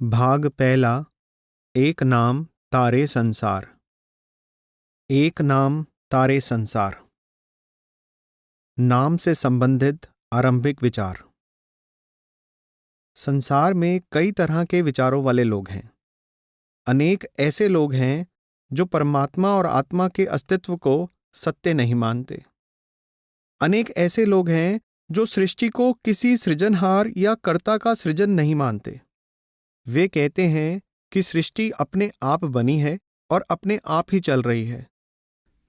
भाग पहला। एक नाम तारे संसार। एक नाम तारे संसार। नाम से संबंधित आरंभिक विचार। संसार में कई तरह के विचारों वाले लोग हैं। अनेक ऐसे लोग हैं जो परमात्मा और आत्मा के अस्तित्व को सत्य नहीं मानते। अनेक ऐसे लोग हैं जो सृष्टि को किसी सृजनहार या कर्ता का सृजन नहीं मानते। वे कहते हैं कि सृष्टि अपने आप बनी है और अपने आप ही चल रही है।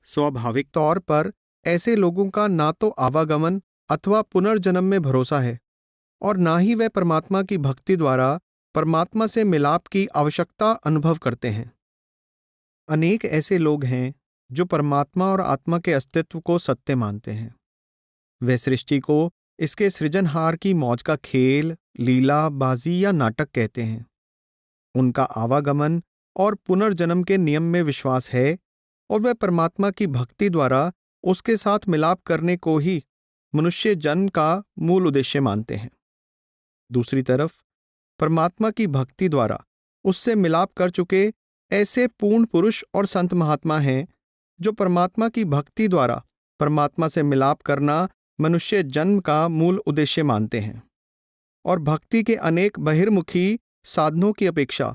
स्वाभाविक तौर पर ऐसे लोगों का ना तो आवागमन अथवा पुनर्जन्म में भरोसा है और ना ही वे परमात्मा की भक्ति द्वारा परमात्मा से मिलाप की आवश्यकता अनुभव करते हैं। अनेक ऐसे लोग हैं जो परमात्मा और आत्मा के अस्तित्व को सत्य मानते हैं। वे सृष्टि को इसके सृजनहार की मौज का खेल, लीला, बाजी या नाटक कहते हैं। उनका आवागमन और पुनर्जन्म के नियम में विश्वास है और वे परमात्मा की भक्ति द्वारा उसके साथ मिलाप करने को ही मनुष्य जन्म का मूल उद्देश्य मानते हैं। दूसरी तरफ परमात्मा की भक्ति द्वारा उससे मिलाप कर चुके ऐसे पूर्ण पुरुष और संत महात्मा हैं जो परमात्मा की भक्ति द्वारा परमात्मा से मिलाप करना मनुष्य जन्म का मूल उद्देश्य मानते हैं और भक्ति के अनेक बहिर्मुखी साधनों की अपेक्षा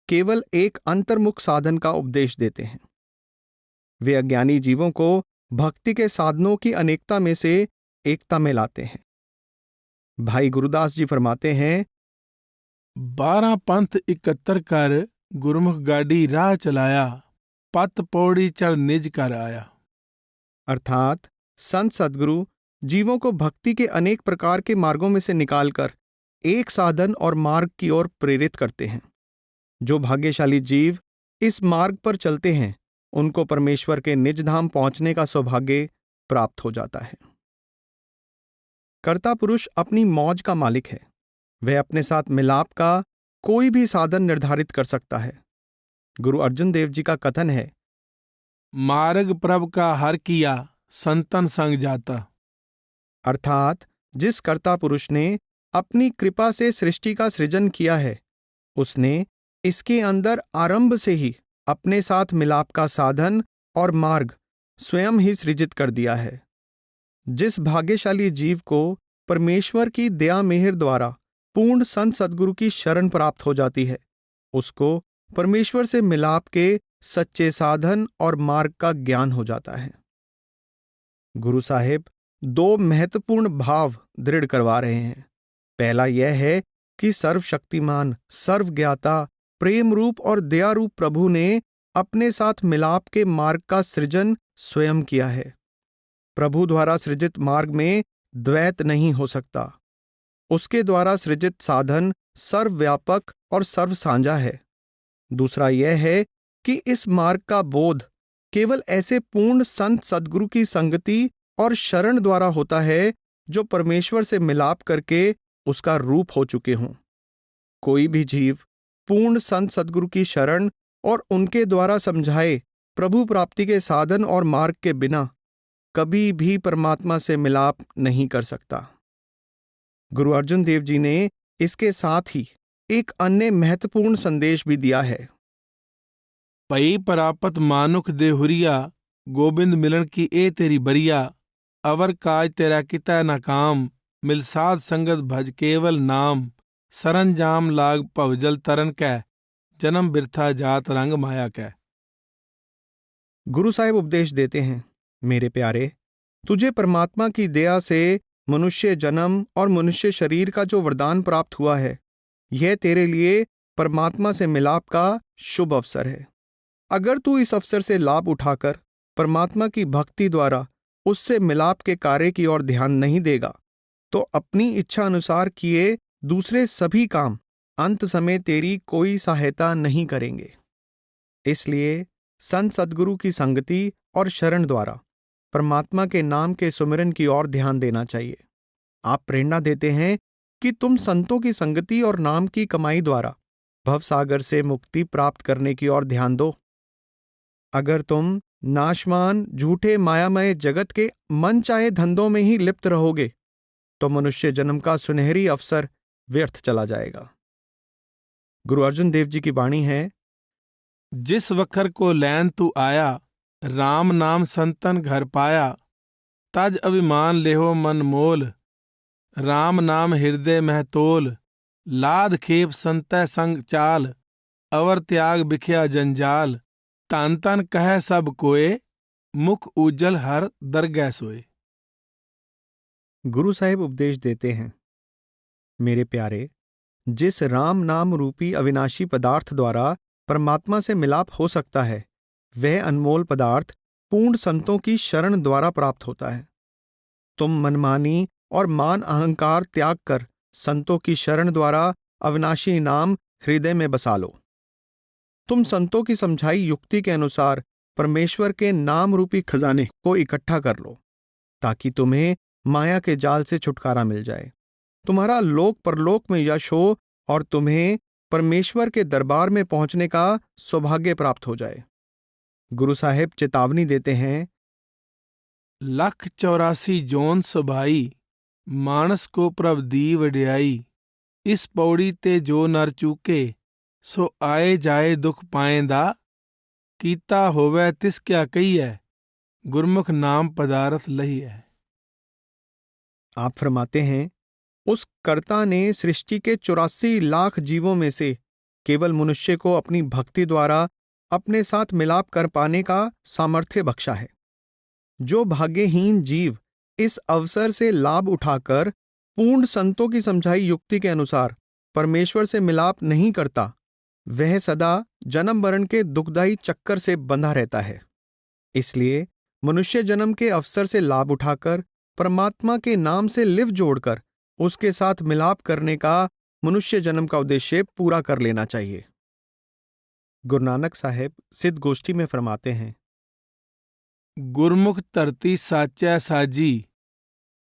केवल एक अंतर्मुख साधन का उपदेश देते हैं। वे अज्ञानी जीवों को भक्ति के साधनों की अनेकता में से एकता में लाते हैं। भाई गुरुदास जी फरमाते हैं, 12 पंथ इकत्तर कर गुरमुख गाड़ी राह चलाया, पत पौड़ी चढ़ निज कर आया। अर्थात संत सद्गुरु जीवों को भक्ति के अनेक प्रकार के मार्गों में से निकालकर एक साधन और मार्ग की ओर प्रेरित करते हैं। जो भाग्यशाली जीव इस मार्ग पर चलते हैं उनको परमेश्वर के निज धाम पहुंचने का सौभाग्य प्राप्त हो जाता है। कर्ता पुरुष अपनी मौज का मालिक है। वह अपने साथ मिलाप का कोई भी साधन निर्धारित कर सकता है। गुरु अर्जुन देव जी का कथन है, मार्ग प्रभ का हर किया, संतन संग जाता। अर्थात जिस कर्ता पुरुष ने अपनी कृपा से सृष्टि का सृजन किया है उसने इसके अंदर आरंभ से ही अपने साथ मिलाप का साधन और मार्ग स्वयं ही सृजित कर दिया है। जिस भाग्यशाली जीव को परमेश्वर की दया मेहर द्वारा पूर्ण संत सद्गुरु की शरण प्राप्त हो जाती है उसको परमेश्वर से मिलाप के सच्चे साधन और मार्ग का ज्ञान हो जाता है। गुरु साहिब 2 महत्वपूर्ण भाव दृढ़ करवा रहे हैं। पहला यह है कि सर्वशक्तिमान, सर्वज्ञाता, प्रेम रूप और दया रूप प्रभु ने अपने साथ मिलाप के मार्ग का सृजन स्वयं किया है। प्रभु द्वारा सृजित मार्ग में द्वैत नहीं हो सकता। उसके द्वारा सृजित साधन सर्वव्यापक और सर्वसांझा है। दूसरा यह है कि इस मार्ग का बोध केवल ऐसे पूर्ण संत सद्गुरु की संगति और शरण द्वारा होता है जो परमेश्वर से मिलाप करके उसका रूप हो चुके हों। कोई भी जीव पूर्ण संत सद्गुरु की शरण और उनके द्वारा समझाए प्रभु प्राप्ति के साधन और मार्ग के बिना कभी भी परमात्मा से मिलाप नहीं कर सकता। गुरु अर्जुन देव जी ने इसके साथ ही एक अन्य महत्वपूर्ण संदेश भी दिया है। पई परापत मानुख देहुरिया, गोविंद मिलन की ए तेरी बरिया। अवर काज तेरा किता न काम, मिल साध संगत भज केवल नाम। सरंजाम लाग भवजल तरन कै, जन्म बिरथा जात रंग माया कै। गुरु साहिब उपदेश देते हैं, मेरे प्यारे, तुझे परमात्मा की दया से मनुष्य जन्म और मनुष्य शरीर का जो वरदान प्राप्त हुआ है यह तेरे लिए परमात्मा से मिलाप का शुभ अवसर है। अगर तू इस अवसर से लाभ उठाकर परमात्मा की भक्ति द्वारा उससे मिलाप के कार्य की ओर ध्यान नहीं देगा तो अपनी इच्छा अनुसार किए दूसरे सभी काम अंत समय तेरी कोई सहायता नहीं करेंगे। इसलिए संत सद्गुरु की संगति और शरण द्वारा परमात्मा के नाम के सुमिरन की ओर ध्यान देना चाहिए। आप प्रेरणा देते हैं कि तुम संतों की संगति और नाम की कमाई द्वारा भवसागर से मुक्ति प्राप्त करने की ओर ध्यान दो। अगर तुम नाशवान झूठे मायामय जगत के मन चाहे धंधों में ही लिप्त रहोगे तो मनुष्य जन्म का सुनहरी अवसर व्यर्थ चला जाएगा। गुरु अर्जुन देव जी की वाणी है। जिस वखर को लैन तू आया, राम नाम संतन घर पाया। तज अभिमान लेहो मन मोल, राम नाम हृदय मह तोल। लाद खेप संतय संग चाल, अवर त्याग बिख्या जंजाल। तन तन कह सब कोय, मुख उज्जल हर दरगह सोए। गुरु साहिब उपदेश देते हैं, मेरे प्यारे, जिस राम नाम रूपी अविनाशी पदार्थ द्वारा परमात्मा से मिलाप हो सकता है, वह अनमोल पदार्थ पूर्ण संतों की शरण द्वारा प्राप्त होता है। तुम मनमानी और मान अहंकार त्याग कर संतों की शरण द्वारा अविनाशी नाम हृदय में बसा लो। तुम संतों की समझाई युक्ति के अनुसार परमेश्वर के नाम रूपी खजाने को इकट्ठा कर लो, ताकि तुम्हें माया के जाल से छुटकारा मिल जाए, तुम्हारा लोक परलोक में यश हो और तुम्हें परमेश्वर के दरबार में पहुंचने का सौभाग्य प्राप्त हो जाए। गुरु साहिब चेतावनी देते हैं, 184 जोन सुभाई, मानस को प्रभ दी वड्याई। इस पौड़ी ते जो नर चूके, सो आए जाए दुख पाएंदा। कीता होवे तिस क्या कहिए, गुरमुख नाम पदारथ लही है। आप फरमाते हैं, उस कर्ता ने सृष्टि के 84 लाख जीवों में से केवल मनुष्य को अपनी भक्ति द्वारा अपने साथ मिलाप कर पाने का सामर्थ्य बख्शा है। जो भाग्यहीन जीव इस अवसर से लाभ उठाकर पूर्ण संतों की समझाई युक्ति के अनुसार परमेश्वर से मिलाप नहीं करता, वह सदा जन्म मरण के दुखदायी चक्कर से बंधा रहता है। इसलिए मनुष्य जन्म के अवसर से लाभ उठाकर परमात्मा के नाम से लिव जोड़कर उसके साथ मिलाप करने का मनुष्य जन्म का उद्देश्य पूरा कर लेना चाहिए। गुरु नानक साहिब सिद्ध गोष्ठी में फरमाते हैं, गुरमुख धरती साचै साजी,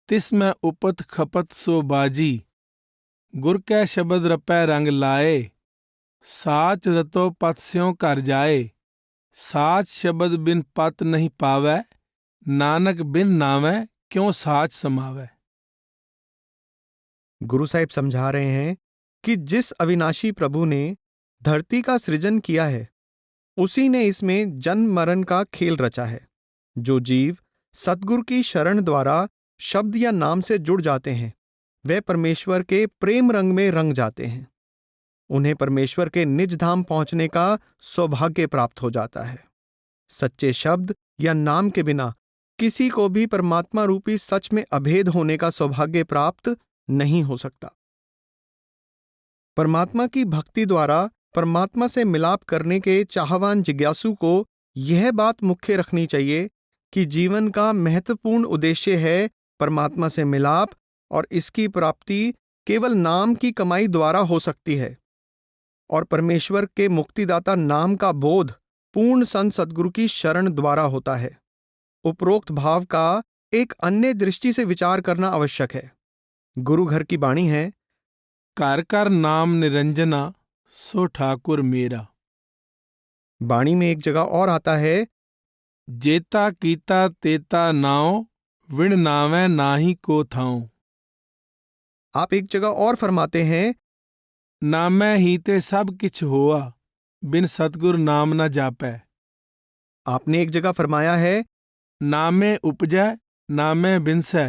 तिस में उपत खपत सो बाजी। गुर कै शब्द रपै रंग लाए, साच रतो पत स्यों कर जाए। साच शब्द बिन पत नहीं पावै, नानक बिन नावै क्यों साच समावै। गुरु साहिब समझा रहे हैं कि जिस अविनाशी प्रभु ने धरती का सृजन किया है, उसी ने इसमें जन्म मरण का खेल रचा है। जो जीव सतगुरु की शरण द्वारा शब्द या नाम से जुड़ जाते हैं, वे परमेश्वर के प्रेम रंग में रंग जाते हैं। उन्हें परमेश्वर के निज धाम पहुंचने का सौभाग्य प्राप्त हो जाता है। सच्चे शब्द या नाम के बिना किसी को भी परमात्मा रूपी सच में अभेद होने का सौभाग्य प्राप्त नहीं हो सकता। परमात्मा की भक्ति द्वारा परमात्मा से मिलाप करने के चाहवान जिज्ञासु को यह बात मुख्य रखनी चाहिए कि जीवन का महत्वपूर्ण उद्देश्य है परमात्मा से मिलाप, और इसकी प्राप्ति केवल नाम की कमाई द्वारा हो सकती है। और परमेश्वर के मुक्तिदाता नाम का बोध पूर्ण संत सद्गुरु की शरण द्वारा होता है। उपरोक्त भाव का एक अन्य दृष्टि से विचार करना आवश्यक है। गुरु घर की वाणी है, कर कर नाम निरंजना, सो ठाकुर मेरा। वाणी में एक जगह और आता है, जेता कीता तेता नाव, विण नावै नाही को थाऊं। आप एक जगह और फरमाते हैं, नामै ही ते सब किछ होआ, बिन सतगुर नाम न जापै। आपने एक जगह फरमाया है, नामे उपजै नामे बिनसै,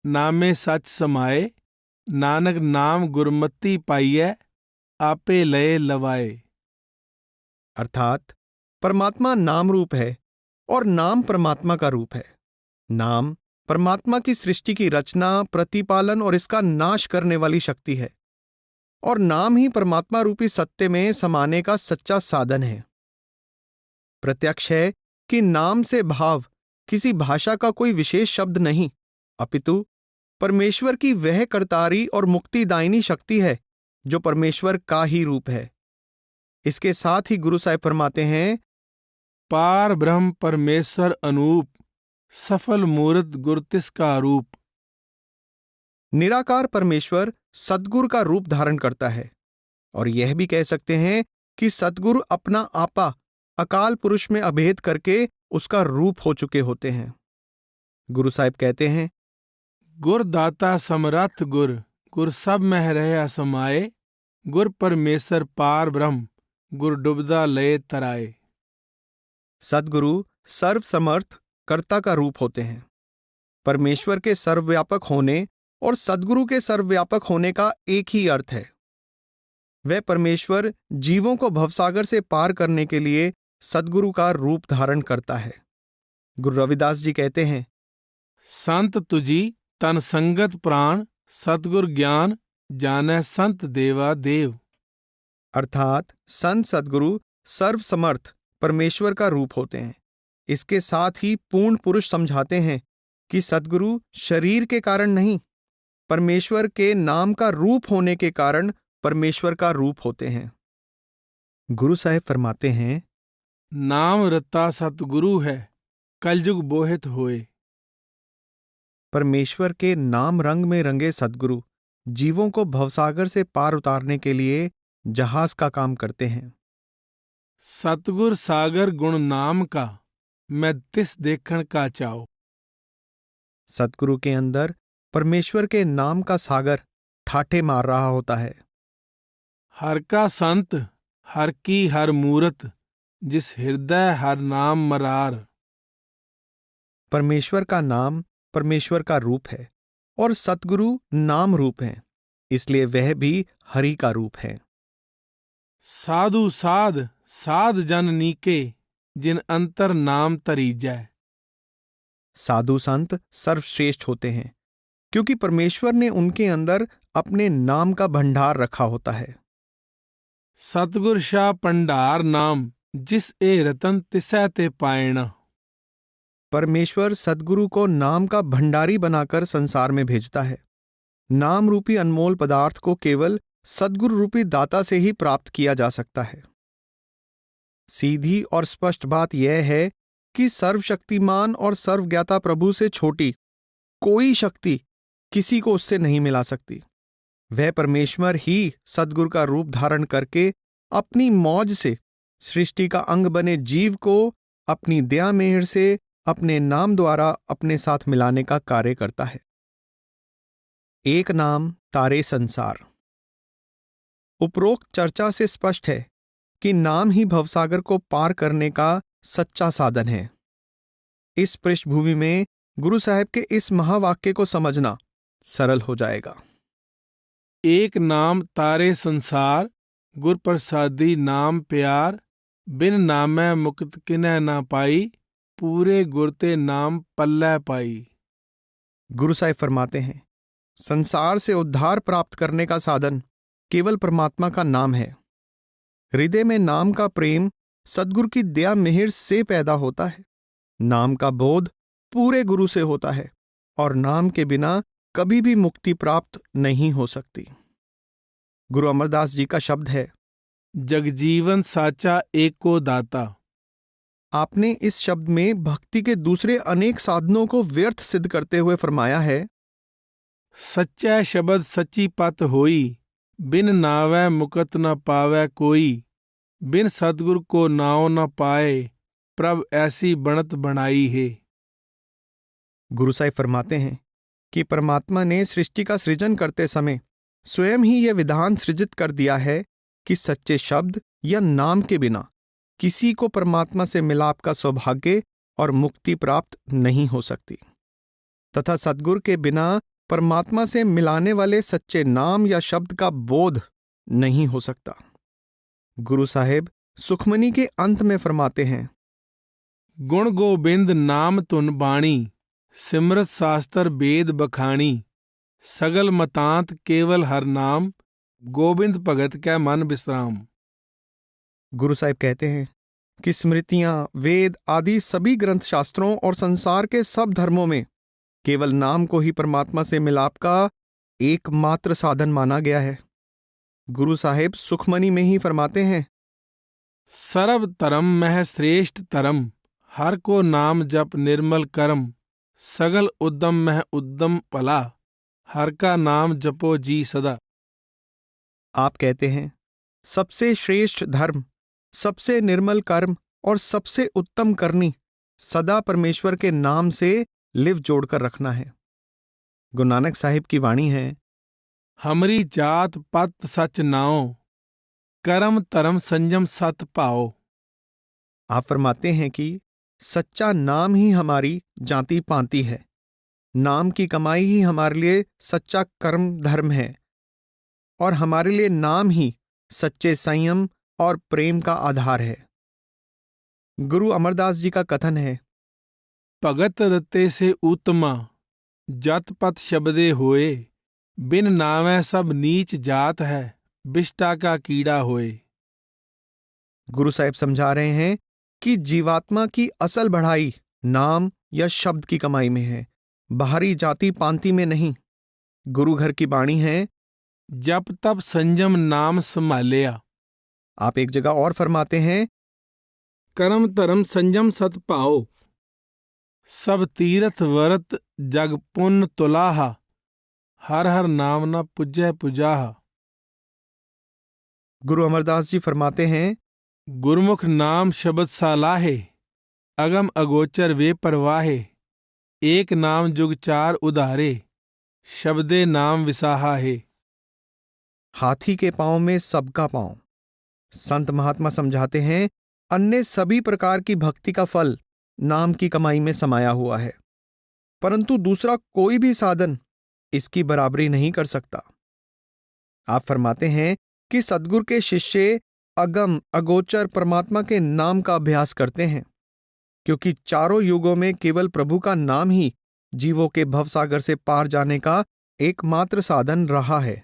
नामे सच समाए। नानक नाम गुरमति पाइयै, आपे लय लवाए। अर्थात परमात्मा नाम रूप है और नाम परमात्मा का रूप है। नाम परमात्मा की सृष्टि की रचना, प्रतिपालन और इसका नाश करने वाली शक्ति है, और नाम ही परमात्मा रूपी सत्य में समाने का सच्चा साधन है। प्रत्यक्ष है कि नाम से भाव किसी भाषा का कोई विशेष शब्द नहीं, अपितु परमेश्वर की वह करतारी और मुक्तिदायिनी शक्ति है जो परमेश्वर का ही रूप है। इसके साथ ही गुरु साहिब फरमाते हैं, पार ब्रह्म परमेश्वर अनूप, सफल मूर्त गुर तिसका रूप। निराकार परमेश्वर सद्गुरु का रूप धारण करता है, और यह भी कह सकते हैं कि सद्गुरु अपना आपा अकाल पुरुष में अभेद करके उसका रूप हो चुके होते हैं। गुरु साहिब कहते हैं, गुर दाता समरथ गुर, गुर सब मह रह समाए। गुर परमेश्वर पार ब्रह्म, गुर डुबदा लय तराए। सद्गुरु सर्वसमर्थ कर्ता का रूप होते हैं। परमेश्वर के सर्वव्यापक होने और सद्गुरु के सर्वव्यापक होने का एक ही अर्थ है। वह परमेश्वर जीवों को भवसागर से पार करने के लिए सद्गुरु का रूप धारण करता है। गुरु रविदास जी कहते हैं, संत तुझी तन संगत प्राण, सतगुर ज्ञान जाने संत देवा देव। अर्थात संत सद्गुरु सर्वसमर्थ परमेश्वर का रूप होते हैं। इसके साथ ही पूर्ण पुरुष समझाते हैं कि सद्गुरु शरीर के कारण नहीं, परमेश्वर के नाम का रूप होने के कारण परमेश्वर का रूप होते हैं। गुरु साहिब फरमाते हैं, नाम रता सतगुरु है, कलयुग बोहित होए। परमेश्वर के नाम रंग में रंगे सद्गुरु जीवों को भवसागर से पार उतारने के लिए जहाज का काम करते हैं। सतगुर सागर गुण नाम का, मैं तिस देखण का चाओ। सतगुरु के अंदर परमेश्वर के नाम का सागर ठाठे मार रहा होता है। हर का संत हर की हर मूरत, जिस हृदय हर नाम मरार। परमेश्वर का नाम परमेश्वर का रूप है और सतगुरु नाम रूप है, इसलिए वह भी हरि का रूप है। साधु साध साध जन नीके, जिन अंतर नाम तरीजै। साधु संत सर्वश्रेष्ठ होते हैं क्योंकि परमेश्वर ने उनके अंदर अपने नाम का भंडार रखा होता है। सतगुर शाह पंडार नाम, जिस ए रतन तिसै ते पायणा। परमेश्वर सद्गुरु को नाम का भंडारी बनाकर संसार में भेजता है। नाम रूपी अनमोल पदार्थ को केवल सद्गुरु रूपी दाता से ही प्राप्त किया जा सकता है। सीधी और स्पष्ट बात यह है कि सर्वशक्तिमान और सर्वज्ञाता प्रभु से छोटी कोई शक्ति किसी को उससे नहीं मिला सकती। वह परमेश्वर ही सद्गुरु का रूप धारण करके अपनी मौज से सृष्टि का अंग बने जीव को अपनी दया मेहर से अपने नाम द्वारा अपने साथ मिलाने का कार्य करता है। एक नाम तारे संसार। उपरोक्त चर्चा से स्पष्ट है कि नाम ही भवसागर को पार करने का सच्चा साधन है। इस पृष्ठभूमि में गुरु साहब के इस महावाक्य को समझना सरल हो जाएगा। एक नाम तारे संसार, गुर प्रसादी नाम प्यार, बिन नामै मुक्त किनै ना पाई, पूरे गुरते नाम पल्लै पाई। गुरु साहब फरमाते हैं, संसार से उद्धार प्राप्त करने का साधन केवल परमात्मा का नाम है। हृदय में नाम का प्रेम सद्गुरु की दया मेहर से पैदा होता है। नाम का बोध पूरे गुरु से होता है और नाम के बिना कभी भी मुक्ति प्राप्त नहीं हो सकती। गुरु अमरदास जी का शब्द है, जगजीवन साचा एको दाता। आपने इस शब्द में भक्ति के दूसरे अनेक साधनों को व्यर्थ सिद्ध करते हुए फरमाया है, सच्चा शब्द सच्ची पत होई, बिन नावै मुकत न पावै कोई, बिन सतगुरु को नाव न पाए, प्रभ ऐसी बनत बनाई है। गुरु साहिब फरमाते हैं कि परमात्मा ने सृष्टि का सृजन करते समय स्वयं ही यह विधान सृजित कर दिया है कि सच्चे शब्द या नाम के बिना किसी को परमात्मा से मिलाप का सौभाग्य और मुक्ति प्राप्त नहीं हो सकती, तथा सद्गुरु के बिना परमात्मा से मिलाने वाले सच्चे नाम या शब्द का बोध नहीं हो सकता। गुरु साहिब सुखमनी के अंत में फरमाते हैं, गुण गोबिंद नाम तुन बाणी, सिमरत शास्त्र वेद बखानी, सगल मतांत केवल हर नाम, गोविंद भगत कै मन विश्राम। गुरु साहिब कहते हैं कि स्मृतियां, वेद आदि सभी ग्रंथ शास्त्रों और संसार के सब धर्मों में केवल नाम को ही परमात्मा से मिलाप का एकमात्र साधन माना गया है। गुरु साहिब सुखमनी में ही फरमाते हैं, सर्व धर्म मह श्रेष्ठ धर्म, हर को नाम जप निर्मल कर्म, सगल उद्दम मह उद्दम भला, हर का नाम जपो जी सदा। आप कहते हैं, सबसे श्रेष्ठ धर्म, सबसे निर्मल कर्म और सबसे उत्तम करनी सदा परमेश्वर के नाम से लिव जोड़कर रखना है। गुरु नानक साहिब की वाणी है, हमरी जात पत सच नाओ, कर्म धर्म संयम सत पाओ। आप फरमाते हैं कि सच्चा नाम ही हमारी जाति पांति है, नाम की कमाई ही हमारे लिए सच्चा कर्म धर्म है, और हमारे लिए नाम ही सच्चे संयम और प्रेम का आधार है। गुरु अमरदास जी का कथन है, भगत रते से उत्तमा, जत पत शब्दे होए, बिन नामै सब नीच जात है, बिष्टा का कीड़ा होए। गुरु साहिब समझा रहे हैं कि जीवात्मा की असल बढ़ाई नाम या शब्द की कमाई में है, बाहरी जाति पांति में नहीं। गुरु घर की बाणी है, जब तब संयम नाम संभालिया। आप एक जगह और फरमाते हैं, कर्म धर्म संयम सत पाओ, सब तीर्थ व्रत जग पुण्य तुलाहा, हर हर नाम न पुजै पुजाहा। गुरु अमरदास जी फरमाते हैं, गुरमुख नाम शब्द सालाहे, अगम अगोचर वे परवाहे, एक नाम जुग चार उधारे, शब्दे नाम विसाहा है। हाथी के पांव में सबका पांव। संत महात्मा समझाते हैं, अन्य सभी प्रकार की भक्ति का फल नाम की कमाई में समाया हुआ है, परंतु दूसरा कोई भी साधन इसकी बराबरी नहीं कर सकता। आप फरमाते हैं कि सद्गुरु के शिष्य अगम अगोचर परमात्मा के नाम का अभ्यास करते हैं, क्योंकि चारों युगों में केवल प्रभु का नाम ही जीवों के भवसागर से पार जाने का एकमात्र साधन रहा है।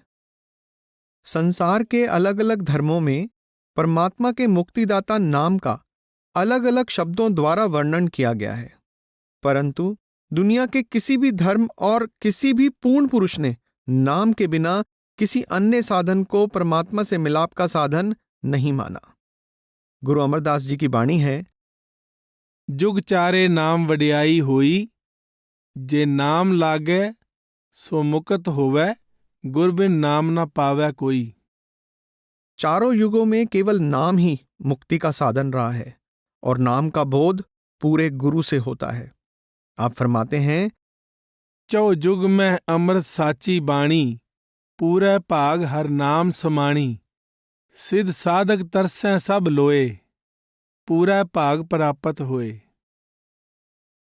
संसार के अलग अलग धर्मों में परमात्मा के मुक्तिदाता नाम का अलग अलग शब्दों द्वारा वर्णन किया गया है, परंतु दुनिया के किसी भी धर्म और किसी भी पूर्ण पुरुष ने नाम के बिना किसी अन्य साधन को परमात्मा से मिलाप का साधन नहीं माना। गुरु अमरदास जी की बाणी है, जुग चारे नाम वडियाई होई, जे नाम लागे सो मुक्त होवे, गुर बिन नाम न पावे कोई। चारों युगों में केवल नाम ही मुक्ति का साधन रहा है, और नाम का बोध पूरे गुरु से होता है। आप फरमाते हैं, चौ जुग में अमृत साची बाणी, पूरे भाग हर नाम समाणी, सिद्ध साधक तरसें सब लोए, पूरा भाग प्राप्त होए।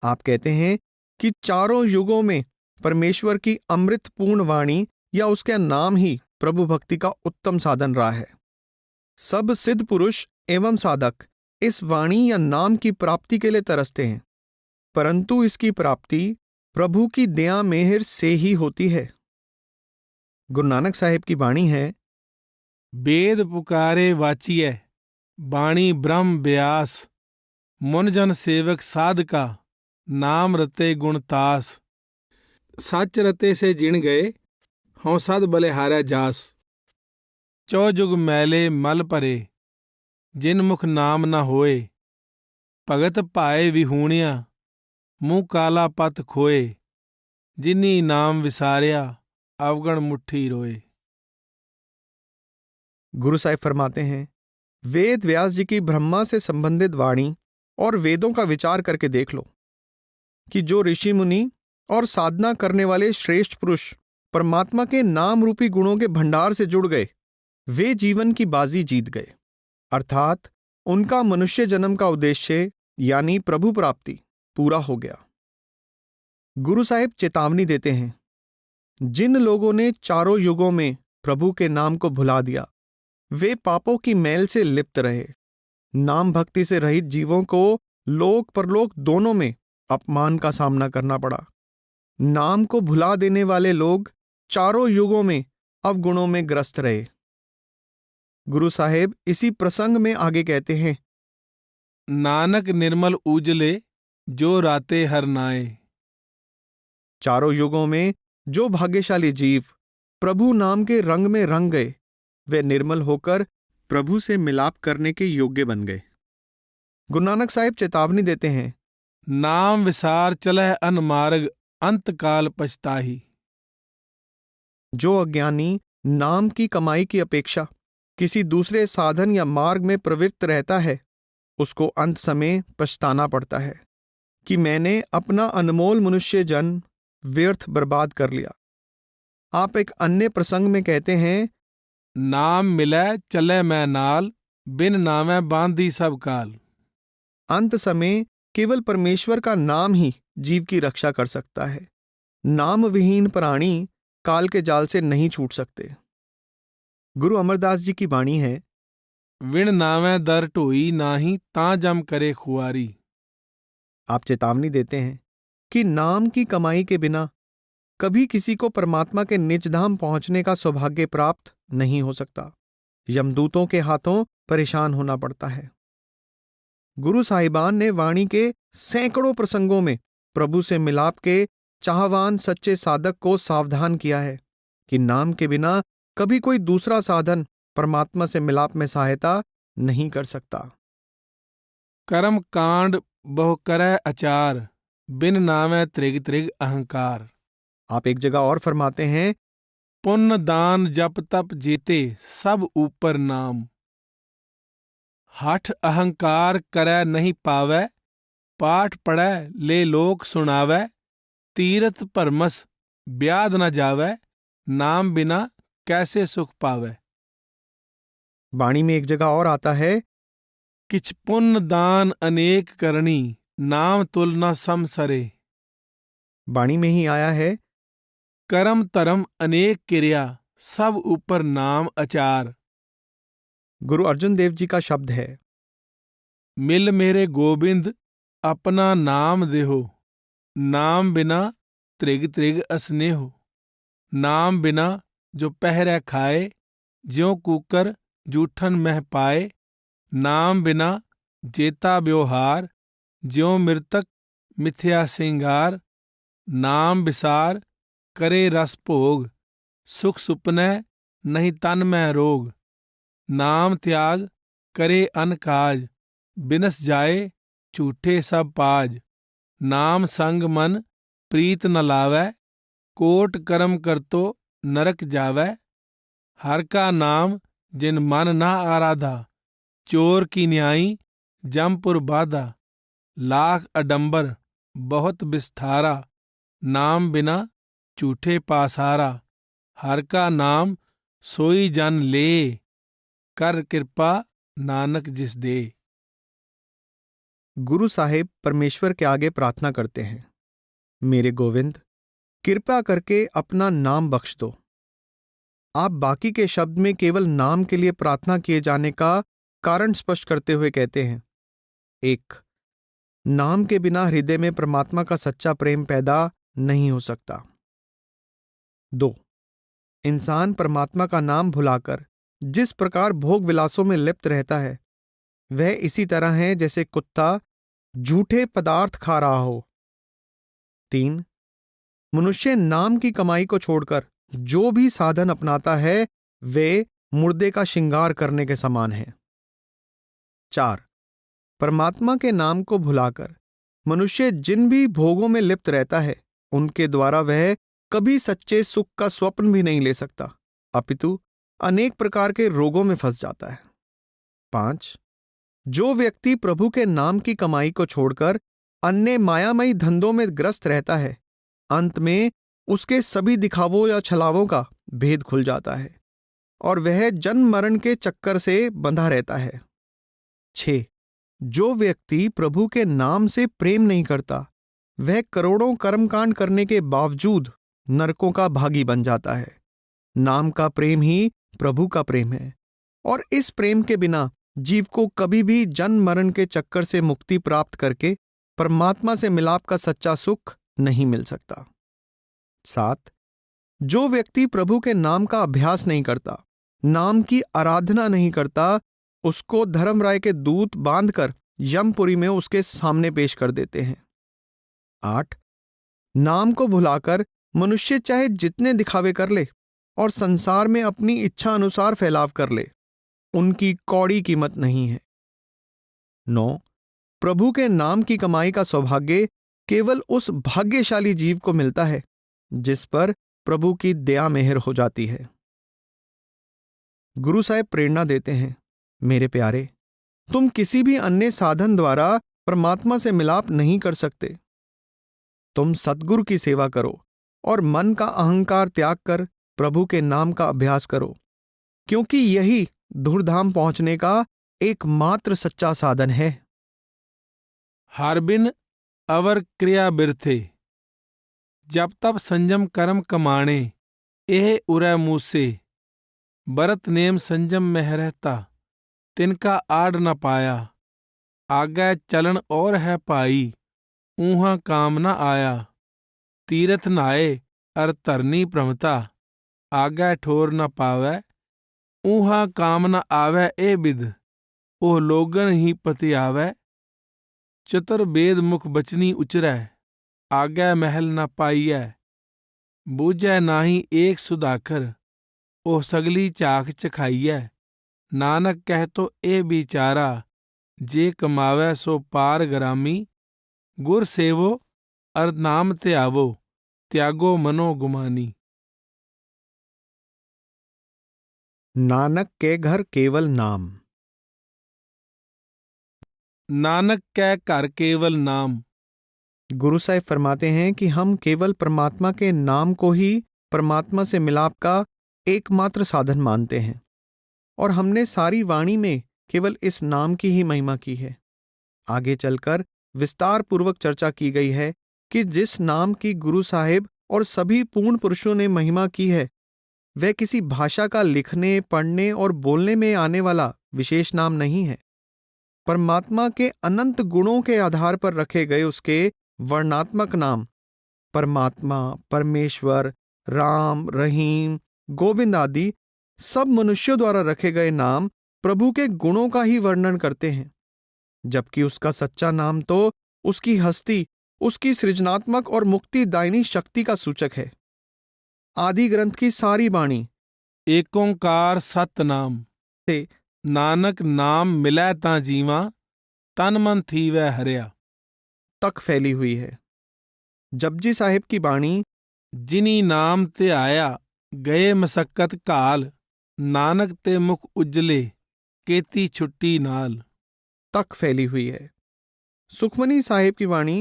आप कहते हैं कि चारों युगों में परमेश्वर की अमृतपूर्ण वाणी या उसका नाम ही प्रभु भक्ति का उत्तम साधन रहा है। सब सिद्ध पुरुष एवं साधक इस वाणी या नाम की प्राप्ति के लिए तरसते हैं, परंतु इसकी प्राप्ति प्रभु की दया मेहर से ही होती है। गुरु नानक साहिब की बाणी है, वेद पुकारे वाचिय, बाणी ब्रह्म व्यास, मुन जन सेवक साधका, नाम रते गुणतास, सच रते से जिण गए, हों सद बलिहारै जास। चौ जुग मैले मल भरे, जिन मुख नाम न होए, भगत पाए विहूणिया, मुंह काला पत खोए, जिनी नाम विसारिया, अवगण मुट्ठी रोए। गुरु साहिब फरमाते हैं, वेद व्यास जी की ब्रह्मा से संबंधित वाणी और वेदों का विचार करके देख लो कि जो ऋषि मुनि और साधना करने वाले श्रेष्ठ पुरुष परमात्मा के नाम रूपी गुणों के भंडार से जुड़ गए, वे जीवन की बाजी जीत गए, अर्थात उनका मनुष्य जन्म का उद्देश्य यानी प्रभु प्राप्ति पूरा हो गया। गुरु साहिब चेतावनी देते हैं, जिन लोगों ने चारों युगों में प्रभु के नाम को भुला दिया, वे पापों की मैल से लिप्त रहे। नाम भक्ति से रहित जीवों को लोक परलोक दोनों में अपमान का सामना करना पड़ा। नाम को भुला देने वाले लोग चारों युगों में अवगुणों में ग्रस्त रहे। गुरु साहेब इसी प्रसंग में आगे कहते हैं, नानक निर्मल उजले, जो राते हर नाए। चारों युगों में जो भाग्यशाली जीव प्रभु नाम के रंग में रंग गए, वे निर्मल होकर प्रभु से मिलाप करने के योग्य बन गए। गुरु नानक साहिब चेतावनी देते हैं, नाम विसार चलह अनमार्ग, अंत काल पछताही। जो अज्ञानी नाम की कमाई की अपेक्षा किसी दूसरे साधन या मार्ग में प्रवृत्त रहता है, उसको अंत समय पछताना पड़ता है कि मैंने अपना अनमोल मनुष्य जन्म व्यर्थ बर्बाद कर लिया। आप एक अन्य प्रसंग में कहते हैं, नाम मिलै चले मैं नाल, बिन नामै बांधी सब काल। अंत समय केवल परमेश्वर का नाम ही जीव की रक्षा कर सकता है। नाम विहीन प्राणी काल के जाल से नहीं छूट सकते। गुरु अमरदास जी की वाणी है, विण नामै दर ढोई नाही, तां जम करे खुआरी। आप चेतावनी देते हैं कि नाम की कमाई के बिना कभी किसी को परमात्मा के निजधाम पहुंचने का सौभाग्य प्राप्त नहीं हो सकता। यमदूतों के हाथों परेशान होना पड़ता है। गुरु साहिबान ने वाणी के सैकड़ों प्रसंगों में प्रभु से मिलाप के चाहवान सच्चे साधक को सावधान किया है कि नाम के बिना कभी कोई दूसरा साधन परमात्मा से मिलाप में सहायता नहीं कर सकता। कर्म कांड बहु करै अचार, बिन नामै त्रिग त्रिग अहंकार। आप एक जगह और फरमाते हैं, पुण्य दान जप तप जेते, सब ऊपर नाम। हठ अहंकार करै नहीं पावै, पाठ पढ़ै ले लोक सुनावै। तीरथ परमस ब्याद न जावै, नाम बिना कैसे सुख पावै। वाणी में एक जगह और आता है, किछ पुण्य दान अनेक करनी, नाम तुल न सम सरे। वाणी में ही आया है, करम तरम अनेक क्रिया, सब ऊपर नाम अचार। गुरु अर्जुन देव जी का शब्द है, मिल मेरे गोविंद अपना नाम देहो, नाम बिना त्रिग त्रिग असनेहो। नाम बिना जो पहरे खाए, ज्यों कुकर जूठन मह पाए। नाम बिना जेता व्यवहार, ज्यों मृतक मिथ्या सिंगार। नाम विसार करे रस भोग, सुख सुपने नहीं तन में रोग। नाम त्याग करे अन काज, बिनस जाए झूठे सब पाज। नाम संग मन प्रीत न लावै, कोट कर्म करतो नरक जावै। हर का नाम जिन मन ना आराधा, चोर की न्यायी जमपुर बाधा। लाख अडंबर बहुत विस्तारा, नाम बिना झूठे पासारा। हर का नाम सोई जन ले, कर कृपा नानक जिस दे। गुरु साहिब परमेश्वर के आगे प्रार्थना करते हैं, मेरे गोविंद कृपा करके अपना नाम बख्श दो। आप बाकी के शब्द में केवल नाम के लिए प्रार्थना किए जाने का कारण स्पष्ट करते हुए कहते हैं, 1. नाम के बिना हृदय में परमात्मा का सच्चा प्रेम पैदा नहीं हो सकता। 2. इंसान परमात्मा का नाम भुलाकर जिस प्रकार भोग विलासों में लिप्त रहता है, वह इसी तरह है जैसे कुत्ता झूठे पदार्थ खा रहा हो। 3. मनुष्य नाम की कमाई को छोड़कर जो भी साधन अपनाता है, वे मुर्दे का श्रृंगार करने के समान है। 4. परमात्मा के नाम को भुलाकर मनुष्य जिन भी भोगों में लिप्त रहता है, उनके द्वारा वह कभी सच्चे सुख का स्वप्न भी नहीं ले सकता, अपितु अनेक प्रकार के रोगों में फंस जाता है। 5. जो व्यक्ति प्रभु के नाम की कमाई को छोड़कर अन्य मायामयी धंधों में ग्रस्त रहता है, अंत में उसके सभी दिखावों या छलावों का भेद खुल जाता है और वह जन्म मरण के चक्कर से बंधा रहता है। 6. जो व्यक्ति प्रभु के नाम से प्रेम नहीं करता, वह करोड़ों कर्मकांड करने के बावजूद नरकों का भागी बन जाता है। नाम का प्रेम ही प्रभु का प्रेम है और इस प्रेम के बिना जीव को कभी भी जन्म मरण के चक्कर से मुक्ति प्राप्त करके परमात्मा से मिलाप का सच्चा सुख नहीं मिल सकता। 7. जो व्यक्ति प्रभु के नाम का अभ्यास नहीं करता, नाम की आराधना नहीं करता, उसको धर्मराय के दूत बांधकर यमपुरी में उसके सामने पेश कर देते हैं। 8. नाम को भुलाकर मनुष्य चाहे जितने दिखावे कर ले और संसार में अपनी इच्छा अनुसार फैलाव कर ले, उनकी कौड़ी कीमत नहीं है। 9. प्रभु के नाम की कमाई का सौभाग्य केवल उस भाग्यशाली जीव को मिलता है जिस पर प्रभु की दया मेहर हो जाती है। गुरु साहिब प्रेरणा देते हैं, मेरे प्यारे, तुम किसी भी अन्य साधन द्वारा परमात्मा से मिलाप नहीं कर सकते। तुम सद्गुरु की सेवा करो और मन का अहंकार त्याग कर प्रभु के नाम का अभ्यास करो, क्योंकि यही धूर्धाम पहुंचने का एकमात्र सच्चा साधन है। हारबिन अवर क्रिया बिरथे, जब तब संयम कर्म कमाणे, एह उरै मूसे, बरत नेम संयम में रहता, तिनका आड़ न पाया, आगे चलन और है पाई, ऊहा काम न आया, तीरथ नाए अर धरनी प्रमता, आगे ठोर न पावै, ऊहा काम न आवे ए बिद, ओह लोगन ही पति आवे, चतुर वेद मुख बचनी उचरै, आगे महल न पाइयै, बूझै नाही एक सुधाकर, ओह सगली चाख चखाइयै, नानक कह तो ए बिचारा, जे कमावै सो पार ग्रामी, गुर सेवो अर नाम त्यावो, त्यागो मनो गुमानी। नानक के घर केवल नाम। नानक कै घर केवल नाम। गुरु साहिब फरमाते हैं कि हम केवल परमात्मा के नाम को ही परमात्मा से मिलाप का एकमात्र साधन मानते हैं, और हमने सारी वाणी में केवल इस नाम की ही महिमा की है। आगे चलकर विस्तार पूर्वक चर्चा की गई है कि जिस नाम की गुरु साहिब और सभी पूर्ण पुरुषों ने महिमा की है, वह किसी भाषा का लिखने, पढ़ने और बोलने में आने वाला विशेष नाम नहीं है। परमात्मा के अनंत गुणों के आधार पर रखे गए उसके वर्णात्मक नाम परमात्मा, परमेश्वर, राम, रहीम, गोविंद आदि सब मनुष्यों द्वारा रखे गए नाम प्रभु के गुणों का ही वर्णन करते हैं, जबकि उसका सच्चा नाम तो उसकी हस्ती, उसकी सृजनात्मक और मुक्तिदायिनी शक्ति का सूचक है। आदि ग्रंथ की सारी वाणी एक ओंकार सतनाम से नानक नाम मिलै तां जीवा, तन मन थीवै हरिया तक फैली हुई है। जपजी साहिब की वाणी जिनी नाम ते आया, गए मसक्कत काल, नानक ते मुख उजले, केती छुट्टी नाल तक फैली हुई है। सुखमनी साहिब की वाणी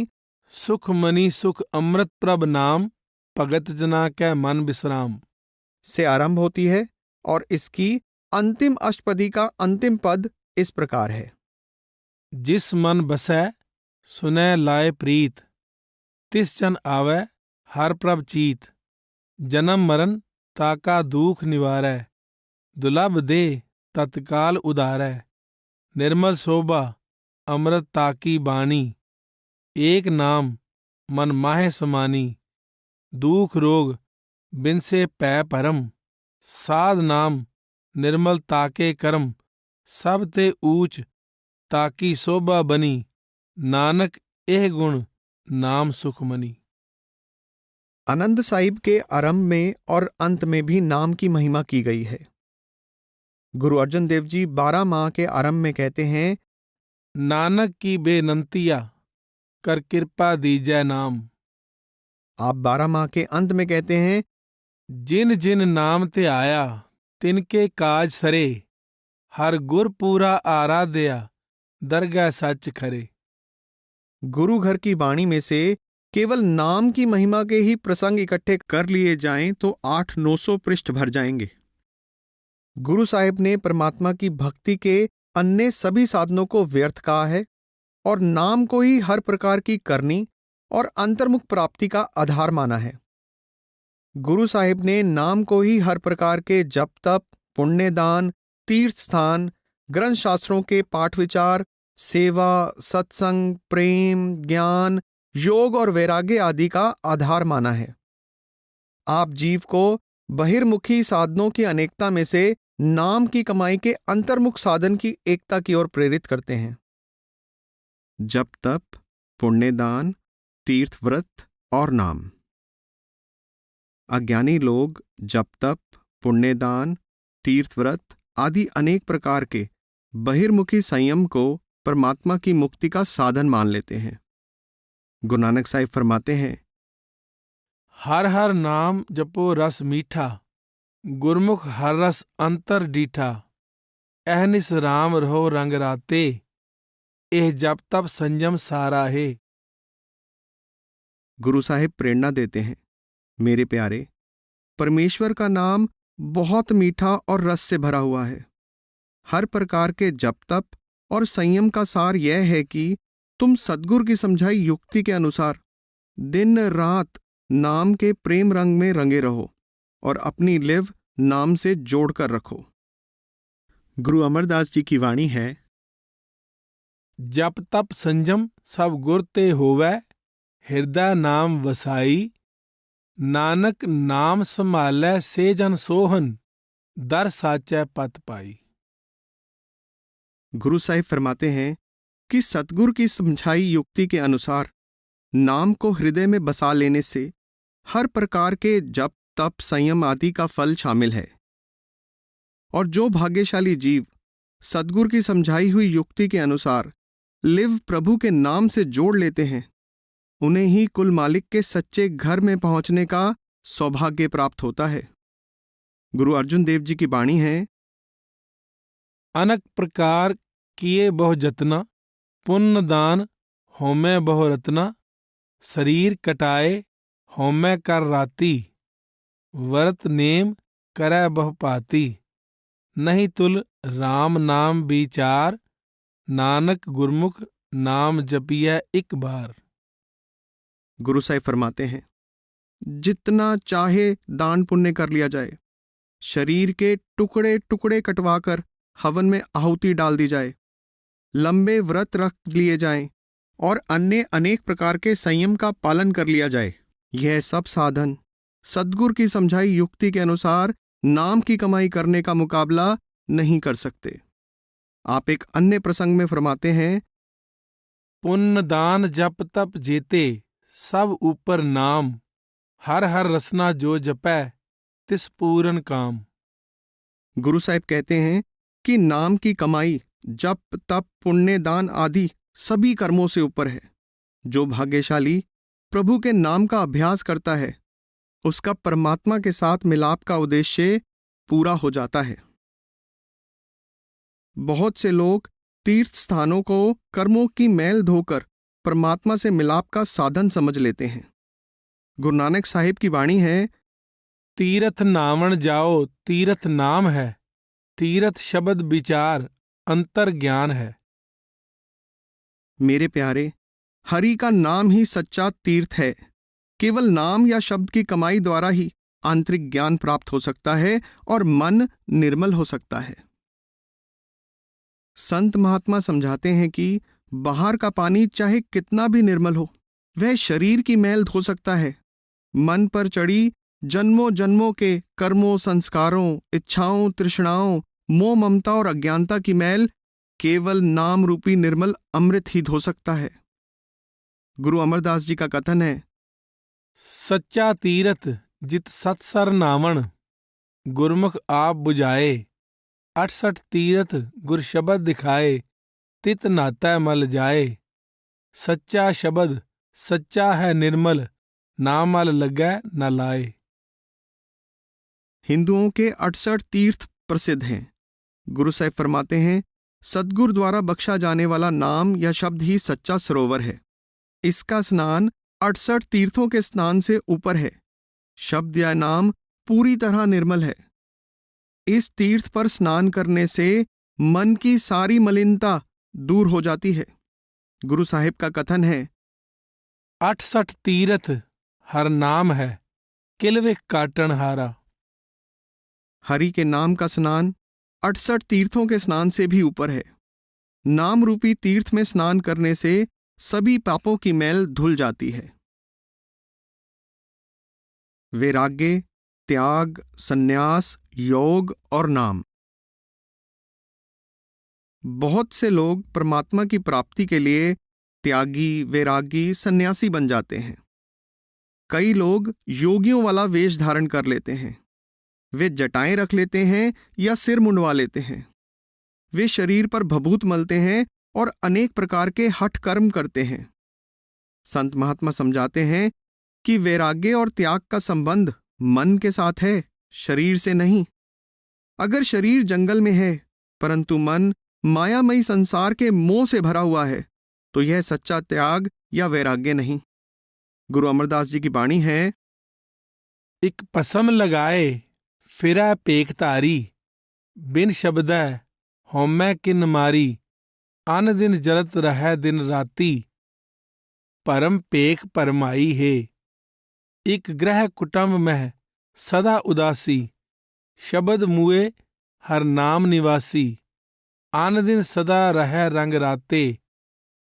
सुख मनी सुख अमृत प्रभ नाम, भगत जना कै मन विश्राम से आरंभ होती है और इसकी अंतिम अष्टपदी का अंतिम पद इस प्रकार है। जिस मन बसै सुनै लाए प्रीत, तिस जन आवे हर प्रभ चीत, जन्म मरण ताका दुख निवारै, दुलभ दे तत्काल उदारै, निर्मल शोभा अमृत ताकी बानी, एक नाम मन माहे समानी, दुख रोग बिनसे पै परम, साध नाम निर्मल ताके कर्म, सब ते ऊच ताकी शोभा बनी, नानक एह गुण नाम सुखमनी। आनंद साहिब के आरंभ में और अंत में भी नाम की महिमा की गई है। गुरु अर्जन देव जी 12 माह के आरंभ में कहते हैं, नानक की बेनंतिया कर कृपा दीजै नाम। आप 12 माह के अंत में कहते हैं, जिन जिन नाम ते आया, तिनके काज सरे, हर गुर पूरा आराध्या, दरगाह सच खरे। गुरु घर की वाणी में से केवल नाम की महिमा के ही प्रसंग इकट्ठे कर लिए जाएं तो 800-900 पृष्ठ भर जाएंगे। गुरु साहिब ने परमात्मा की भक्ति के अन्य सभी साधनों को व्यर्थ कहा है और नाम को ही हर प्रकार की करनी और अंतर्मुख प्राप्ति का आधार माना है। गुरु साहिब ने नाम को ही हर प्रकार के जप तप, पुण्यदान, तीर्थ स्थान, ग्रंथ शास्त्रों के पाठ विचार, सेवा, सत्संग, प्रेम, ज्ञान, योग और वैराग्य आदि का आधार माना है। आप जीव को बहिर्मुखी साधनों की अनेकता में से नाम की कमाई के अंतर्मुख साधन की एकता की ओर प्रेरित करते हैं। जप तप, पुण्यदान, तीर्थ व्रत और नाम। अज्ञानी लोग जप तप, पुण्यदान, तीर्थ व्रत आदि अनेक प्रकार के बहिर्मुखी संयम को परमात्मा की मुक्ति का साधन मान लेते हैं। गुरु नानक साहिब फरमाते हैं, हर हर नाम जपो रस मीठा, गुरमुख हर रस अंतर डीठा, अहनिस राम रहो रंग राते, एह जप तप संयम सारा है। गुरु साहिब प्रेरणा देते हैं, मेरे प्यारे, परमेश्वर का नाम बहुत मीठा और रस से भरा हुआ है। हर प्रकार के जप तप और संयम का सार यह है कि तुम सद्गुरु की समझाई युक्ति के अनुसार दिन रात नाम के प्रेम रंग में रंगे रहो और अपनी लिव नाम से जोड़कर रखो। गुरु अमरदास जी की वाणी है, जप तप संजम सब गुर ते होवै, हृदय नाम वसाई, नानक नाम संभालै से जन सोहन, दर साचै पत पाई। गुरु साहिब फरमाते हैं कि सतगुरु की समझाई युक्ति के अनुसार नाम को हृदय में बसा लेने से हर प्रकार के जप तप संयम आदि का फल शामिल है। और जो भाग्यशाली जीव सतगुरु की समझाई हुई युक्ति के अनुसार लिव प्रभु के नाम से जोड़ लेते हैं, उन्हें ही कुल मालिक के सच्चे घर में पहुंचने का सौभाग्य प्राप्त होता है। गुरु अर्जुन देव जी की वाणी है, अनक प्रकार किए बहु जतना, पुण्य दान होमै बहु रत्ना, शरीर कटाए होमै कर राती, व्रत नेम करै बहु पाती, नहीं तुल राम नाम विचार, नानक गुरमुख नाम जपिया एक बार। गुरु साहिब फरमाते हैं, जितना चाहे दान पुण्य कर लिया जाए, शरीर के टुकड़े टुकड़े कटवाकर हवन में आहुति डाल दी जाए, लंबे व्रत रख लिए जाएं और अन्य अनेक प्रकार के संयम का पालन कर लिया जाए, यह सब साधन सद्गुरु की समझाई युक्ति के अनुसार नाम की कमाई करने का मुकाबला नहीं कर सकते। आप एक अन्य प्रसंग में फरमाते हैं, पुण्य दान जप तप जेते, सब ऊपर नाम, हर हर रसना जो जपै, तिस पूरन काम। गुरु साहिब कहते हैं कि नाम की कमाई जप तप पुण्य दान आदि सभी कर्मों से ऊपर है। जो भाग्यशाली प्रभु के नाम का अभ्यास करता है, उसका परमात्मा के साथ मिलाप का उद्देश्य पूरा हो जाता है। बहुत से लोग तीर्थ स्थानों को कर्मों की मैल धोकर परमात्मा से मिलाप का साधन समझ लेते हैं। गुरु नानक साहिब की वाणी है, तीरथ नावण जाओ तीरथ नाम है, तीरथ शब्द विचार अंतर ज्ञान है। मेरे प्यारे, हरि का नाम ही सच्चा तीर्थ है। केवल नाम या शब्द की कमाई द्वारा ही आंतरिक ज्ञान प्राप्त हो सकता है और मन निर्मल हो सकता है। संत महात्मा समझाते हैं कि बाहर का पानी चाहे कितना भी निर्मल हो, वह शरीर की मैल धो सकता है। मन पर चढ़ी जन्मों जन्मों के कर्मों संस्कारों इच्छाओं तृष्णाओं मोह ममता और अज्ञानता की मैल केवल नाम रूपी निर्मल अमृत ही धो सकता है। गुरु अमरदास जी का कथन है, सच्चा तीरथ जित सत्सर नावण, गुरमुख आप बुझाए, 68 तीरथ गुर शब्द दिखाए, तित नाता मल जाए। सच्चा शब्द सच्चा है निर्मल, ना मल लगै न लाए। हिंदुओं के 68 तीर्थ प्रसिद्ध हैं। गुरु साहिब फरमाते हैं, सद्गुरु द्वारा बख्शा जाने वाला नाम या शब्द ही सच्चा सरोवर है। इसका स्नान 68 तीर्थों के स्नान से ऊपर है। शब्द या नाम पूरी तरह निर्मल है। इस तीर्थ पर स्नान करने से मन की सारी मलिनता दूर हो जाती है। गुरु साहिब का कथन है, 68 तीरथ हर नाम है, किलवे काटन हारा। हरि के नाम का स्नान 68 तीर्थों के स्नान से भी ऊपर है। नाम रूपी तीर्थ में स्नान करने से सभी पापों की मैल धुल जाती है। वैराग्य, त्याग, संन्यास, योग और नाम। बहुत से लोग परमात्मा की प्राप्ति के लिए त्यागी, वैरागी, सन्यासी बन जाते हैं। कई लोग योगियों वाला वेश धारण कर लेते हैं। वे जटाएं रख लेते हैं या सिर मुंडवा लेते हैं। वे शरीर पर भभूत मलते हैं और अनेक प्रकार के हठ कर्म करते हैं। संत महात्मा समझाते हैं कि वैराग्य और त्याग का संबंध मन के साथ है, शरीर से नहीं। अगर शरीर जंगल में है परंतु मन मायामयी संसार के मोह से भरा हुआ है, तो यह सच्चा त्याग या वैराग्य नहीं। गुरु अमरदास जी की वाणी है, ਇੱਕ ਪਸਮ ਲਗਾਏ ਫਿਰੈ ਪੇਖ ਧਾਰੀ, ਬਿਨ ਸ਼ਬਦੈ ਹਉਮੈ ਕਿਨ ਮਾਰੀ। ਅਨ ਦਿਨ ਜਲਤ ਰਹੈ ਦਿਨ ਰਾਤੀ, ਭਰਮ ਪੇਖ ਭਰਮਾਈ ਹੈ। ਇੱਕ ਗ੍ਰਹਿ ਕੁਟੰਬ ਮਹਿ ਸਦਾ ਉਦਾਸੀ, ਸ਼ਬਦ ਮੂਏ ਹਰ ਨਾਮ ਨਿਵਾਸੀ। ਅਨ ਦਿਨ ਸਦਾ ਰਹਿ रंग राते,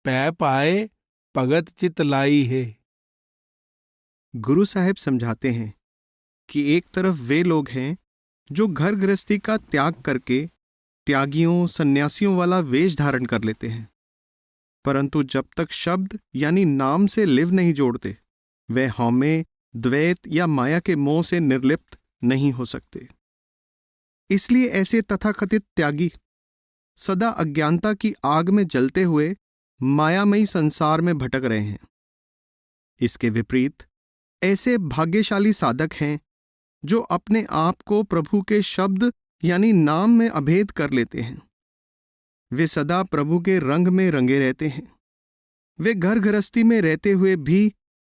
पै पाए भगत चित लाई है। गुरु साहिब समझाते हैं कि एक तरफ वे लोग हैं जो घर गृहस्थी का त्याग करके त्यागियों सन्यासियों वाला वेश धारण कर लेते हैं, परंतु जब तक शब्द यानी नाम से लिव नहीं जोड़ते वे हौमे, द्वैत या माया के मोह से निर्लिप्त नहीं हो सकते। इसलिए ऐसे तथाकथित त्यागी सदा अज्ञानता की आग में जलते हुए मायामयी संसार में भटक रहे हैं। इसके विपरीत ऐसे भाग्यशाली साधक हैं जो अपने आप को प्रभु के शब्द यानी नाम में अभेद कर लेते हैं। वे सदा प्रभु के रंग में रंगे रहते हैं। वे घर गृहस्थी में रहते हुए भी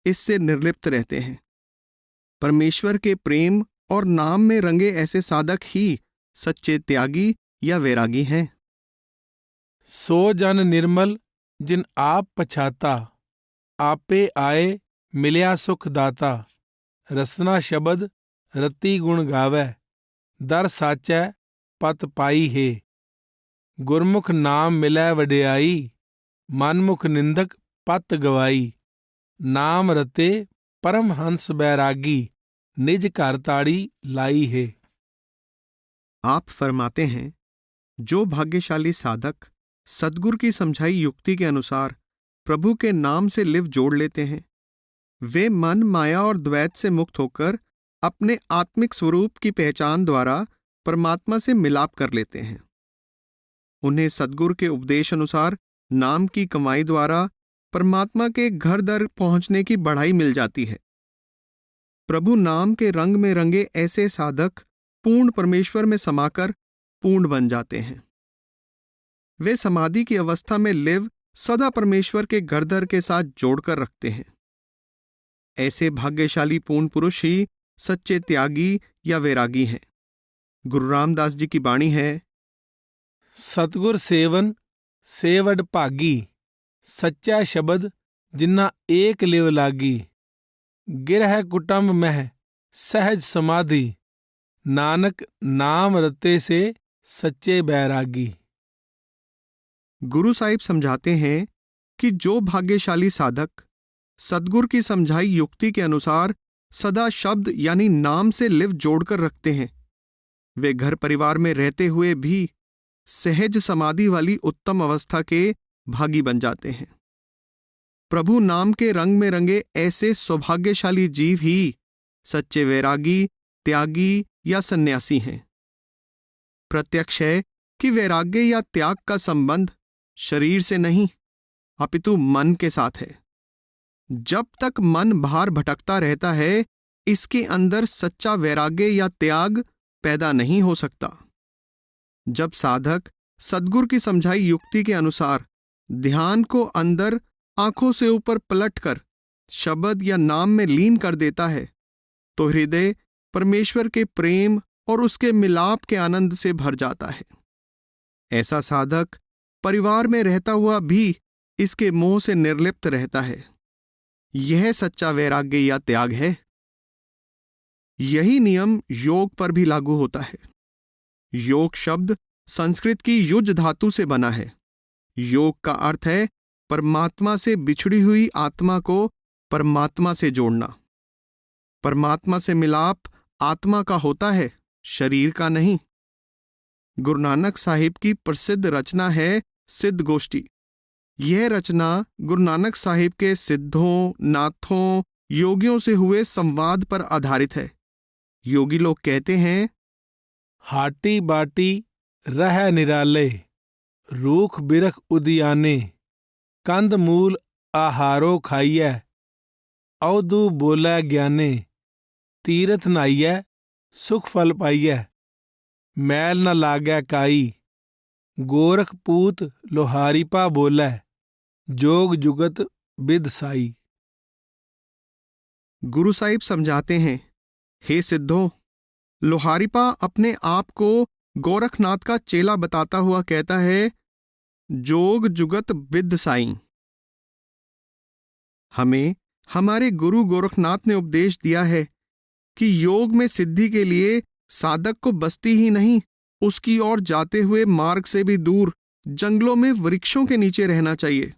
इससे निर्लिप्त रहते हैं। परमेश्वर के प्रेम और नाम में रंगे ऐसे साधक ही सच्चे त्यागी या वैरागी हैं। सो जन निर्मल जिन आप पछाता, आपे आए मिलिया सुख दाता। रसना शबद रति गुण गावै, दर साचै पत पाई है। गुरमुख नाम मिलै वडियाई, मनमुख निंदक पत गवाई। नाम रते परम हंस बैरागी, निज घर ताड़ी लाई है। आप फरमाते हैं, जो भाग्यशाली साधक सद्गुरु की समझाई युक्ति के अनुसार प्रभु के नाम से लिव जोड़ लेते हैं, वे मन माया और द्वैत से मुक्त होकर अपने आत्मिक स्वरूप की पहचान द्वारा परमात्मा से मिलाप कर लेते हैं। उन्हें सद्गुरु के उपदेश अनुसार नाम की कमाई द्वारा परमात्मा के घर दर पहुंचने की बढ़ाई मिल जाती है। प्रभु नाम के रंग में रंगे ऐसे साधक पूर्ण परमेश्वर में समाकर पूर्ण बन जाते हैं। वे समाधि की अवस्था में लिव सदा परमेश्वर के घर दर के साथ जोड़कर रखते हैं। ऐसे भाग्यशाली पूर्ण पुरुष ही सच्चे त्यागी या वैरागी हैं। गुरु रामदास जी की वाणी है, सतगुर सेवन सेवड भागी, सच्चा शब्द जिन्ना एक लिव लागी। गिरह कुटुंब मह सहज समाधि, नानक नाम रते से सच्चे बैरागी। गुरु साहिब समझाते हैं कि जो भाग्यशाली साधक सद्गुरु की समझाई युक्ति के अनुसार सदा शब्द यानी नाम से लिव जोड़कर रखते हैं, वे घर परिवार में रहते हुए भी सहज समाधि वाली उत्तम अवस्था के भागी बन जाते हैं। प्रभु नाम के रंग में रंगे ऐसे सौभाग्यशाली जीव ही सच्चे वैरागी, त्यागी या सन्यासी हैं। प्रत्यक्ष है कि वैराग्य या त्याग का संबंध शरीर से नहीं अपितु मन के साथ है। जब तक मन बाहर भटकता रहता है, इसके अंदर सच्चा वैराग्य या त्याग पैदा नहीं हो सकता। जब साधक सद्गुरु की समझाई युक्ति के अनुसार ध्यान को अंदर आंखों से ऊपर पलटकर शब्द या नाम में लीन कर देता है, तो हृदय परमेश्वर के प्रेम और उसके मिलाप के आनंद से भर जाता है। ऐसा साधक परिवार में रहता हुआ भी इसके मोह से निर्लिप्त रहता है। यह सच्चा वैराग्य या त्याग है। यही नियम योग पर भी लागू होता है। योग शब्द संस्कृत की युज धातु से बना है। योग का अर्थ है परमात्मा से बिछड़ी हुई आत्मा को परमात्मा से जोड़ना। परमात्मा से मिलाप आत्मा का होता है, शरीर का नहीं। गुरु नानक साहिब की प्रसिद्ध रचना है सिद्ध गोष्ठी। यह रचना गुरु नानक साहिब के सिद्धों, नाथों, योगियों से हुए संवाद पर आधारित है। योगी लोग कहते हैं, हाटी बाटी रह निराले, रूख बिरख उदियाने। कंद मूल आहारो खाइयै, अवधु बोलै ज्ञाने। तीरथ नाइयै सुख फल पाइयै, मैल न लागै काई। गोरख पूत लोहारी पा बोलै, जोग जुगत बिद साई। गुरु साहिब समझाते हैं हे सिद्धों, लोहारीपा अपने आप को गोरखनाथ का चेला बताता हुआ कहता है, जोग जुगत विद्ध साईं। हमें हमारे गुरु गोरखनाथ ने उपदेश दिया है कि योग में सिद्धि के लिए साधक को बस्ती ही नहीं, उसकी ओर जाते हुए मार्ग से भी दूर जंगलों में वृक्षों के नीचे रहना चाहिए।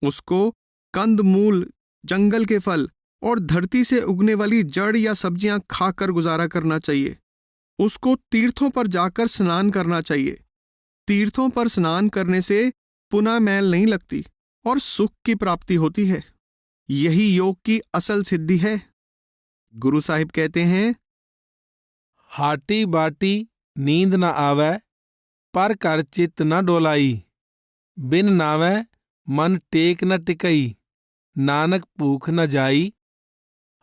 उसको कंद मूल, जंगल के फल और धरती से उगने वाली जड़ या सब्जियां खाकर गुजारा करना चाहिए। उसको तीर्थों पर जाकर स्नान करना चाहिए। तीर्थों पर स्नान करने से पुनः मैल नहीं लगती और सुख की प्राप्ति होती है। यही योग की असल सिद्धि है। गुरु साहिब कहते हैं, हाटी बाटी नींद न आवे, पर कर चित न डोलाई। बिन नावे मन टेक न टिकई, नानक भूख न जाई।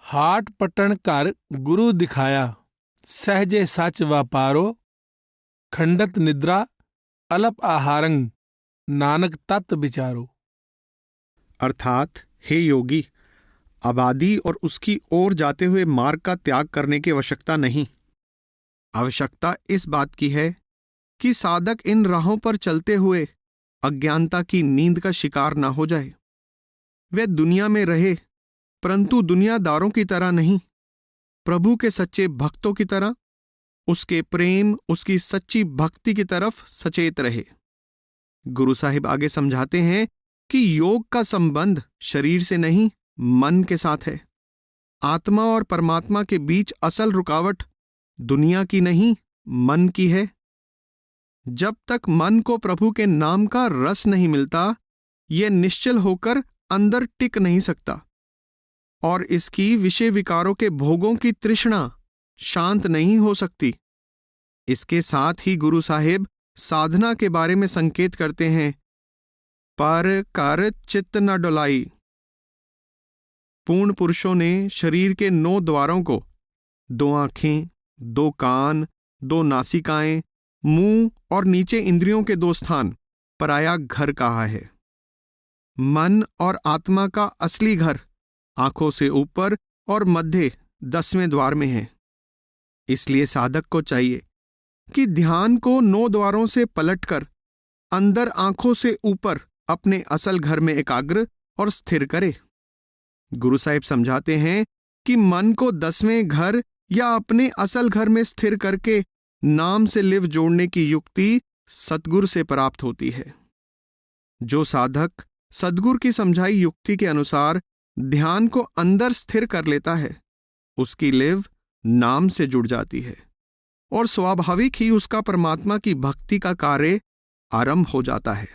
हाट पटन कर गुरु दिखाया, सहजे सच वापारो। खंडत निद्रा अलप आहारंग, नानक तत् विचारो। अर्थात हे योगी, आबादी और उसकी ओर जाते हुए मार्ग का त्याग करने की आवश्यकता नहीं। आवश्यकता इस बात की है कि साधक इन राहों पर चलते हुए अज्ञानता की नींद का शिकार ना हो जाए। वह दुनिया में रहे, परंतु दुनियादारों की तरह नहीं, प्रभु के सच्चे भक्तों की तरह, उसके प्रेम, उसकी सच्ची भक्ति की तरफ सचेत रहे। गुरु साहिब आगे समझाते हैं कि योग का संबंध शरीर से नहीं, मन के साथ है। आत्मा और परमात्मा के बीच असल रुकावट दुनिया की नहीं, मन की है। जब तक मन को प्रभु के नाम का रस नहीं मिलता, यह निश्चल होकर अंदर टिक नहीं सकता और इसकी विषय विकारों के भोगों की तृष्णा शांत नहीं हो सकती। इसके साथ ही गुरु साहिब साधना के बारे में संकेत करते हैं, पर कर चित्त न डोलाई। पूर्ण पुरुषों ने शरीर के 9 द्वारों को 2 आंखें, 2 कान, 2 नासिकाएं, मुंह और नीचे इंद्रियों के 2 स्थान पराया घर कहा है। मन और आत्मा का असली घर आंखों से ऊपर और मध्य 10वें द्वार में है। इसलिए साधक को चाहिए कि ध्यान को 9 द्वारों से पलटकर अंदर आंखों से ऊपर अपने असल घर में एकाग्र और स्थिर करे। गुरु साहिब समझाते हैं कि मन को 10वें घर या अपने असल घर में स्थिर करके नाम से लिव जोड़ने की युक्ति सतगुरु से प्राप्त होती है। जो साधक सदगुरु की समझाई युक्ति के अनुसार ध्यान को अंदर स्थिर कर लेता है, उसकी लिव नाम से जुड़ जाती है और स्वाभाविक ही उसका परमात्मा की भक्ति का कार्य आरंभ हो जाता है।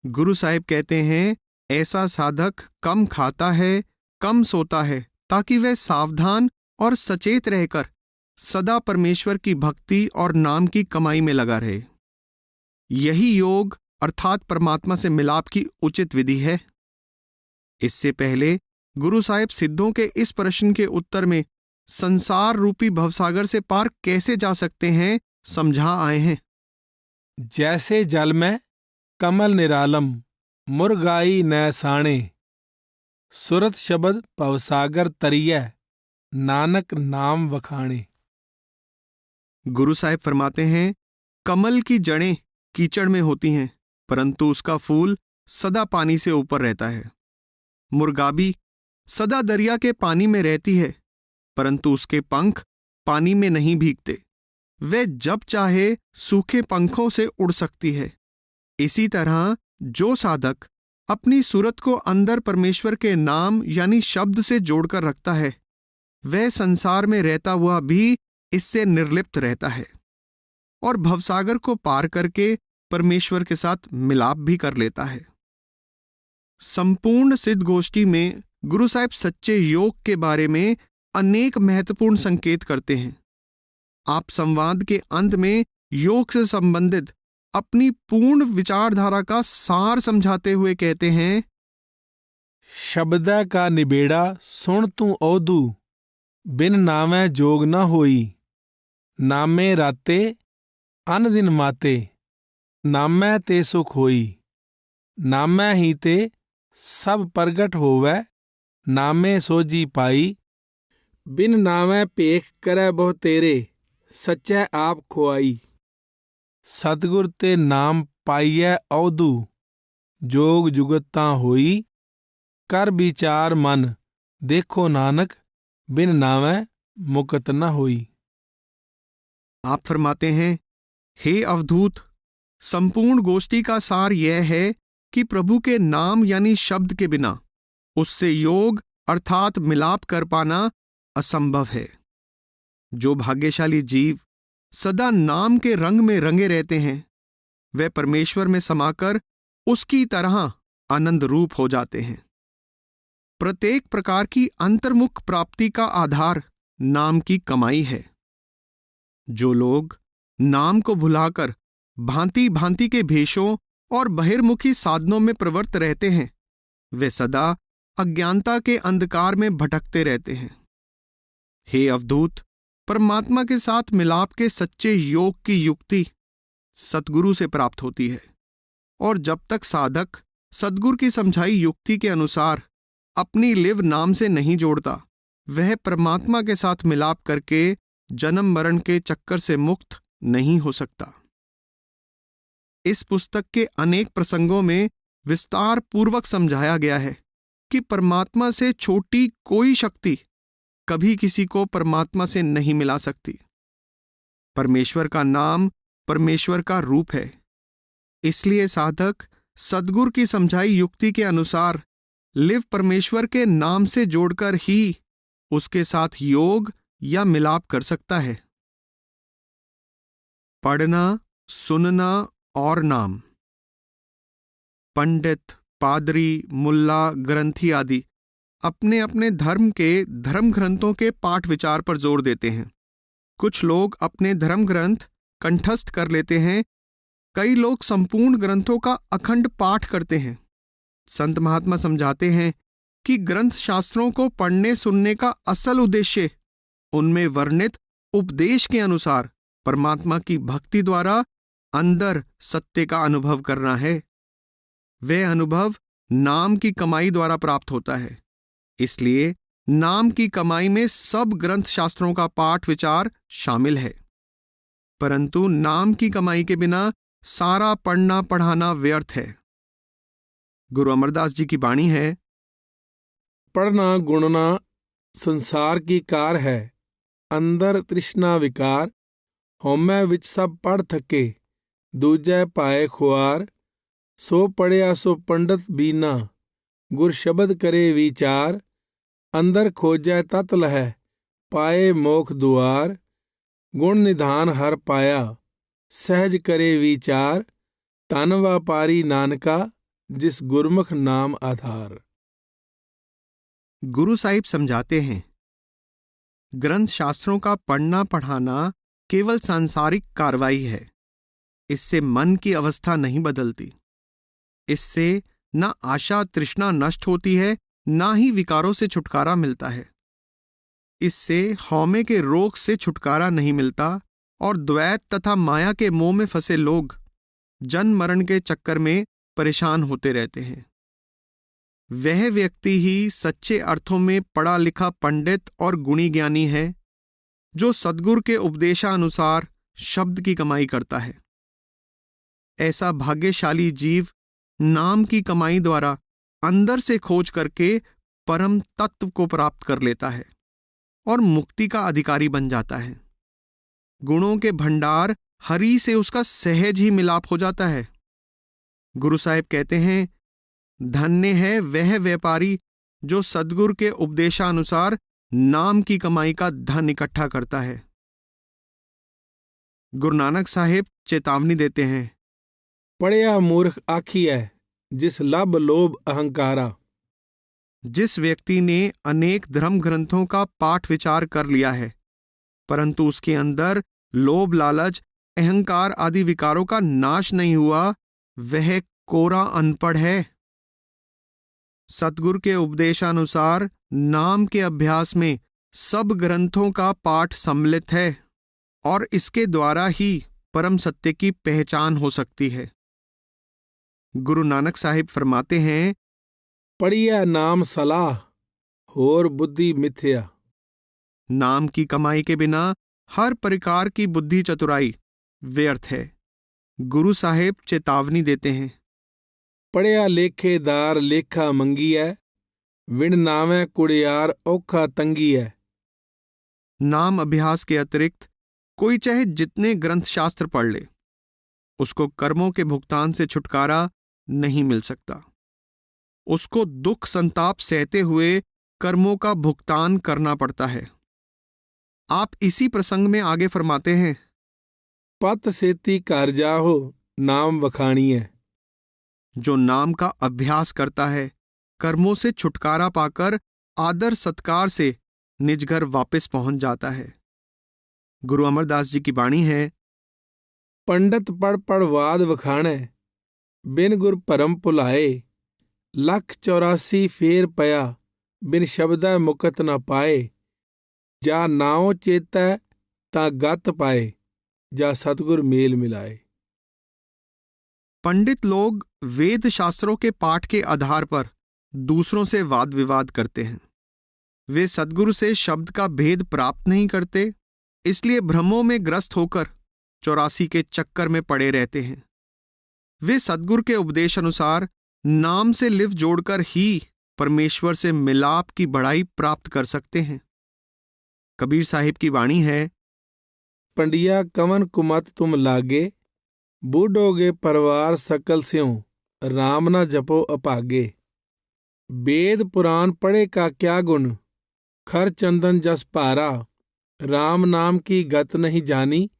गुरु साहिब कहते हैं, ऐसा साधक कम खाता है, कम सोता है, ताकि वह सावधान और सचेत रहकर सदा परमेश्वर की भक्ति और नाम की कमाई में लगा रहे। यही योग अर्थात परमात्मा से मिलाप की उचित विधि है। इससे पहले गुरु साहिब सिद्धों के इस प्रश्न के उत्तर में संसार रूपी भवसागर से पार कैसे जा सकते हैं समझा आए हैं। जैसे जल में कमल निरालम, मुरगाई न साणे। सुरत शब्द भवसागर तरिय, नानक नाम वखाणे। गुरु साहिब फरमाते हैं, कमल की जड़ें कीचड़ में होती हैं, परंतु उसका फूल सदा पानी से ऊपर रहता है। मुर्गाबी सदा दरिया के पानी में रहती है, परंतु उसके पंख पानी में नहीं भीगते। वह जब चाहे सूखे पंखों से उड़ सकती है। इसी तरह जो साधक अपनी सूरत को अंदर परमेश्वर के नाम यानी शब्द से जोड़कर रखता है, वह संसार में रहता हुआ भी इससे निर्लिप्त रहता है और भवसागर को पार करके परमेश्वर के साथ मिलाप भी कर लेता है। संपूर्ण सिद्ध गोष्ठी में गुरु साहिब सच्चे योग के बारे में अनेक महत्वपूर्ण संकेत करते हैं। आप संवाद के अंत में योग से संबंधित अपनी पूर्ण विचारधारा का सार समझाते हुए कहते हैं, शब्द का निबेड़ा सुन तू औदू, बिन नामे जोग न होई। नामे राते अन दिन माते, नामै ते सुख होई। नामै ही ते सब प्रगट होवै, नामे सोजी पाई। बिन नामै पेख करै बहु तेरे, सच्चै आप खुआई। सतगुर ते नाम पाइयै औधू, जोग जुगत तां होई। कर विचार मन, देखो नानक, बिन नामै मुकत न होई। आप फरमाते हैं, हे अवधूत, संपूर्ण गोष्ठी का सार यह है कि प्रभु के नाम यानी शब्द के बिना उससे योग अर्थात मिलाप कर पाना असंभव है। जो भाग्यशाली जीव सदा नाम के रंग में रंगे रहते हैं, वे परमेश्वर में समाकर उसकी तरह आनंद रूप हो जाते हैं। प्रत्येक प्रकार की अंतर्मुख प्राप्ति का आधार नाम की कमाई है। जो लोग नाम को भुलाकर भांति भांति के भेषों और बहिर्मुखी साधनों में प्रवृत्त रहते हैं, वे सदा अज्ञानता के अंधकार में भटकते रहते हैं। हे अवधूत, परमात्मा के साथ मिलाप के सच्चे योग की युक्ति सतगुरु से प्राप्त होती है, और जब तक साधक सतगुरु की समझाई युक्ति के अनुसार अपनी लिव नाम से नहीं जोड़ता, वह परमात्मा के साथ मिलाप करके जन्म मरण के चक्कर से मुक्त नहीं हो सकता। इस पुस्तक के अनेक प्रसंगों में विस्तार पूर्वक समझाया गया है कि परमात्मा से छोटी कोई शक्ति कभी किसी को परमात्मा से नहीं मिला सकती। परमेश्वर का नाम परमेश्वर का रूप है। इसलिए साधक सद्गुरु की समझाई युक्ति के अनुसार लिव परमेश्वर के नाम से जोड़कर ही उसके साथ योग या मिलाप कर सकता है। पढ़ना, सुनना और नाम। पंडित, पादरी, मुल्ला, ग्रंथी आदि अपने अपने धर्म के धर्म ग्रंथों के पाठ विचार पर जोर देते हैं। कुछ लोग अपने धर्म ग्रंथ कंठस्थ कर लेते हैं, कई लोग संपूर्ण ग्रंथों का अखंड पाठ करते हैं। संत महात्मा समझाते हैं कि ग्रंथ शास्त्रों को पढ़ने सुनने का असल उद्देश्य उनमें वर्णित उपदेश के अनुसार परमात्मा की भक्ति द्वारा अंदर सत्य का अनुभव करना है। वह अनुभव नाम की कमाई द्वारा प्राप्त होता है। इसलिए नाम की कमाई में सब ग्रंथ शास्त्रों का पाठ विचार शामिल है। परंतु नाम की कमाई के बिना सारा पढ़ना पढ़ाना व्यर्थ है। गुरु अमरदास जी की वाणी है, पढ़ना गुणना संसार की कार है, अंदर तृष्णा विकार, होमै विच सब पढ़ थके, दूजै पाए खुआर। सो पढ़िया सो पंडित बीना, गुर शब्द करे विचार। अंदर खोजै तत लहै, पाए मोख दुआर। गुण निधान हर पाया, सहज करे विचार। तन व्यापारी नानका, जिस गुरमुख नाम आधार। गुरु साहिब समझाते हैं, ग्रंथ शास्त्रों का पढ़ना पढ़ाना केवल सांसारिक कार्रवाई है। इससे मन की अवस्था नहीं बदलती। इससे न आशा तृष्णा नष्ट होती है, ना ही विकारों से छुटकारा मिलता है। इससे हौमे के रोग से छुटकारा नहीं मिलता और द्वैत तथा माया के मोह में फंसे लोग जन्म मरण के चक्कर में परेशान होते रहते हैं। वह व्यक्ति ही सच्चे अर्थों में पढ़ा लिखा पंडित और गुणी ज्ञानी है, जो सद्गुरु के उपदेशानुसार शब्द की कमाई करता है। ऐसा भाग्यशाली जीव नाम की कमाई द्वारा अंदर से खोज करके परम तत्व को प्राप्त कर लेता है और मुक्ति का अधिकारी बन जाता है। गुणों के भंडार हरि से उसका सहज ही मिलाप हो जाता है। गुरु साहिब कहते हैं, धन्य है वह व्यापारी जो सद्गुरु के उपदेशानुसार नाम की कमाई का धन इकट्ठा करता है। गुरु नानक साहिब चेतावनी देते हैं, पढ़िया मूर्ख आखियै, जिस लब लोभ अहंकारा। जिस व्यक्ति ने अनेक धर्म ग्रंथों का पाठ विचार कर लिया है, परंतु उसके अंदर लोभ लालच अहंकार आदि विकारों का नाश नहीं हुआ, वह कोरा अनपढ़ है। सतगुरु के उपदेशानुसार नाम के अभ्यास में सब ग्रंथों का पाठ सम्मिलित है और इसके द्वारा ही परम सत्य की पहचान हो सकती है। गुरु नानक साहिब फरमाते हैं, पढ़िया नाम सलाह, होर बुद्धि मिथ्या। नाम की कमाई के बिना हर प्रकार की बुद्धि चतुराई व्यर्थ है। गुरु साहेब चेतावनी देते हैं, पढ़िया लेखेदार लेखा मंगी है, विण नावे कुड़ियार औखा तंगी है। नाम अभ्यास के अतिरिक्त कोई चाहे जितने ग्रंथ शास्त्र पढ़ ले, उसको कर्मों के भुगतान से छुटकारा नहीं मिल सकता। उसको दुख संताप सहते हुए कर्मों का भुगतान करना पड़ता है। आप इसी प्रसंग में आगे फरमाते हैं, पत सेती कार जाहो नाम वखाणी है। जो नाम का अभ्यास करता है, कर्मों से छुटकारा पाकर आदर सत्कार से निज घर वापस पहुंच जाता है। गुरु अमरदास जी की वाणी है, पंडित पढ़ पढ़ वाद वखाणे, बिन गुर परम पुलाए। 184 फेर पया, बिन शब्दा मुकत न पाए। जा नाओ चेतै ता गत पाए, जा सतगुर मेल मिलाए। पंडित लोग वेद शास्त्रों के पाठ के आधार पर दूसरों से वाद विवाद करते हैं। वे सद्गुरु से शब्द का भेद प्राप्त नहीं करते, इसलिए भ्रमों में ग्रस्त होकर 84 के चक्कर में पड़े रहते हैं। वे सद्गुरु के उपदेश अनुसार नाम से लिव जोड़कर ही परमेश्वर से मिलाप की बढ़ाई प्राप्त कर सकते हैं। कबीर साहिब की वाणी है, पंडिया कमन कुमत तुम लागे, बूढ़ोगे परवार सकल स्यों, राम ना जपो अपागे। वेद पुराण पढ़े का क्या गुण, खर चंदन जस पारा। राम नाम की गत नहीं जानी,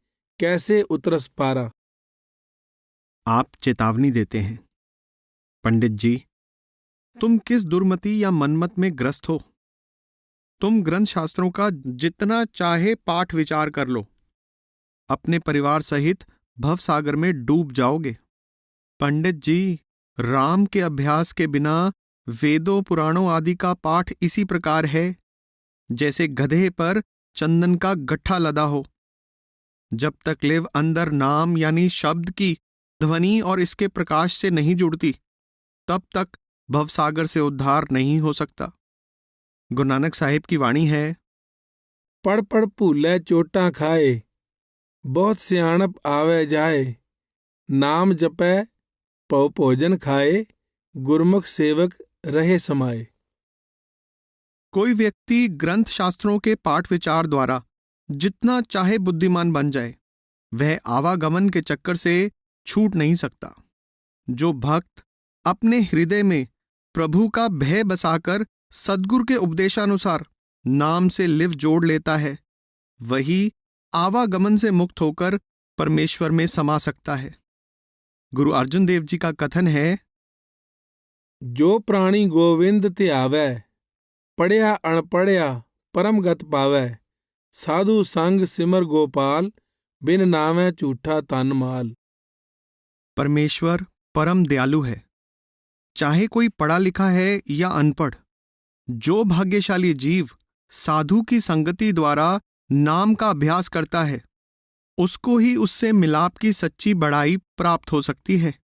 कैसे उतरस पारा। आप चेतावनी देते हैं, पंडित जी, तुम किस दुर्मति या मनमत में ग्रस्त हो। तुम ग्रंथ शास्त्रों का जितना चाहे पाठ विचार कर लो, अपने परिवार सहित भवसागर में डूब जाओगे। पंडित जी, राम के अभ्यास के बिना वेदों पुराणों आदि का पाठ इसी प्रकार है जैसे गधे पर चंदन का गट्ठा लदा हो। जब तक लिव अंदर नाम यानी शब्द की ध्वनि और इसके प्रकाश से नहीं जुड़ती, तब तक भवसागर से उद्धार नहीं हो सकता। गुरु नानक साहिब की वाणी है, पढ़ पढ़ भूले चोटा खाए, बहुत सियाणप आवे जाए। नाम जपै पौ भोजन खाए, गुरमुख सेवक रहे समाए। कोई व्यक्ति ग्रंथ शास्त्रों के पाठ विचार द्वारा जितना चाहे बुद्धिमान बन जाए, वह आवागमन के चक्कर से छूट नहीं सकता। जो भक्त अपने हृदय में प्रभु का भय बसाकर सद्गुरु के उपदेशानुसार नाम से लिव जोड़ लेता है, वही आवागमन से मुक्त होकर परमेश्वर में समा सकता है। गुरु अर्जुन देव जी का कथन है, जो प्राणी गोविंद ते आवे, पढ़िया अणपढ़िया परम गत पावै। साधु संग सिमर गोपाल, बिन नामै झूठा तन माल। परमेश्वर परम दयालु है। चाहे कोई पढ़ा लिखा है या अनपढ़, जो भाग्यशाली जीव साधु की संगति द्वारा नाम का अभ्यास करता है, उसको ही उससे मिलाप की सच्ची बढ़ाई प्राप्त हो सकती है।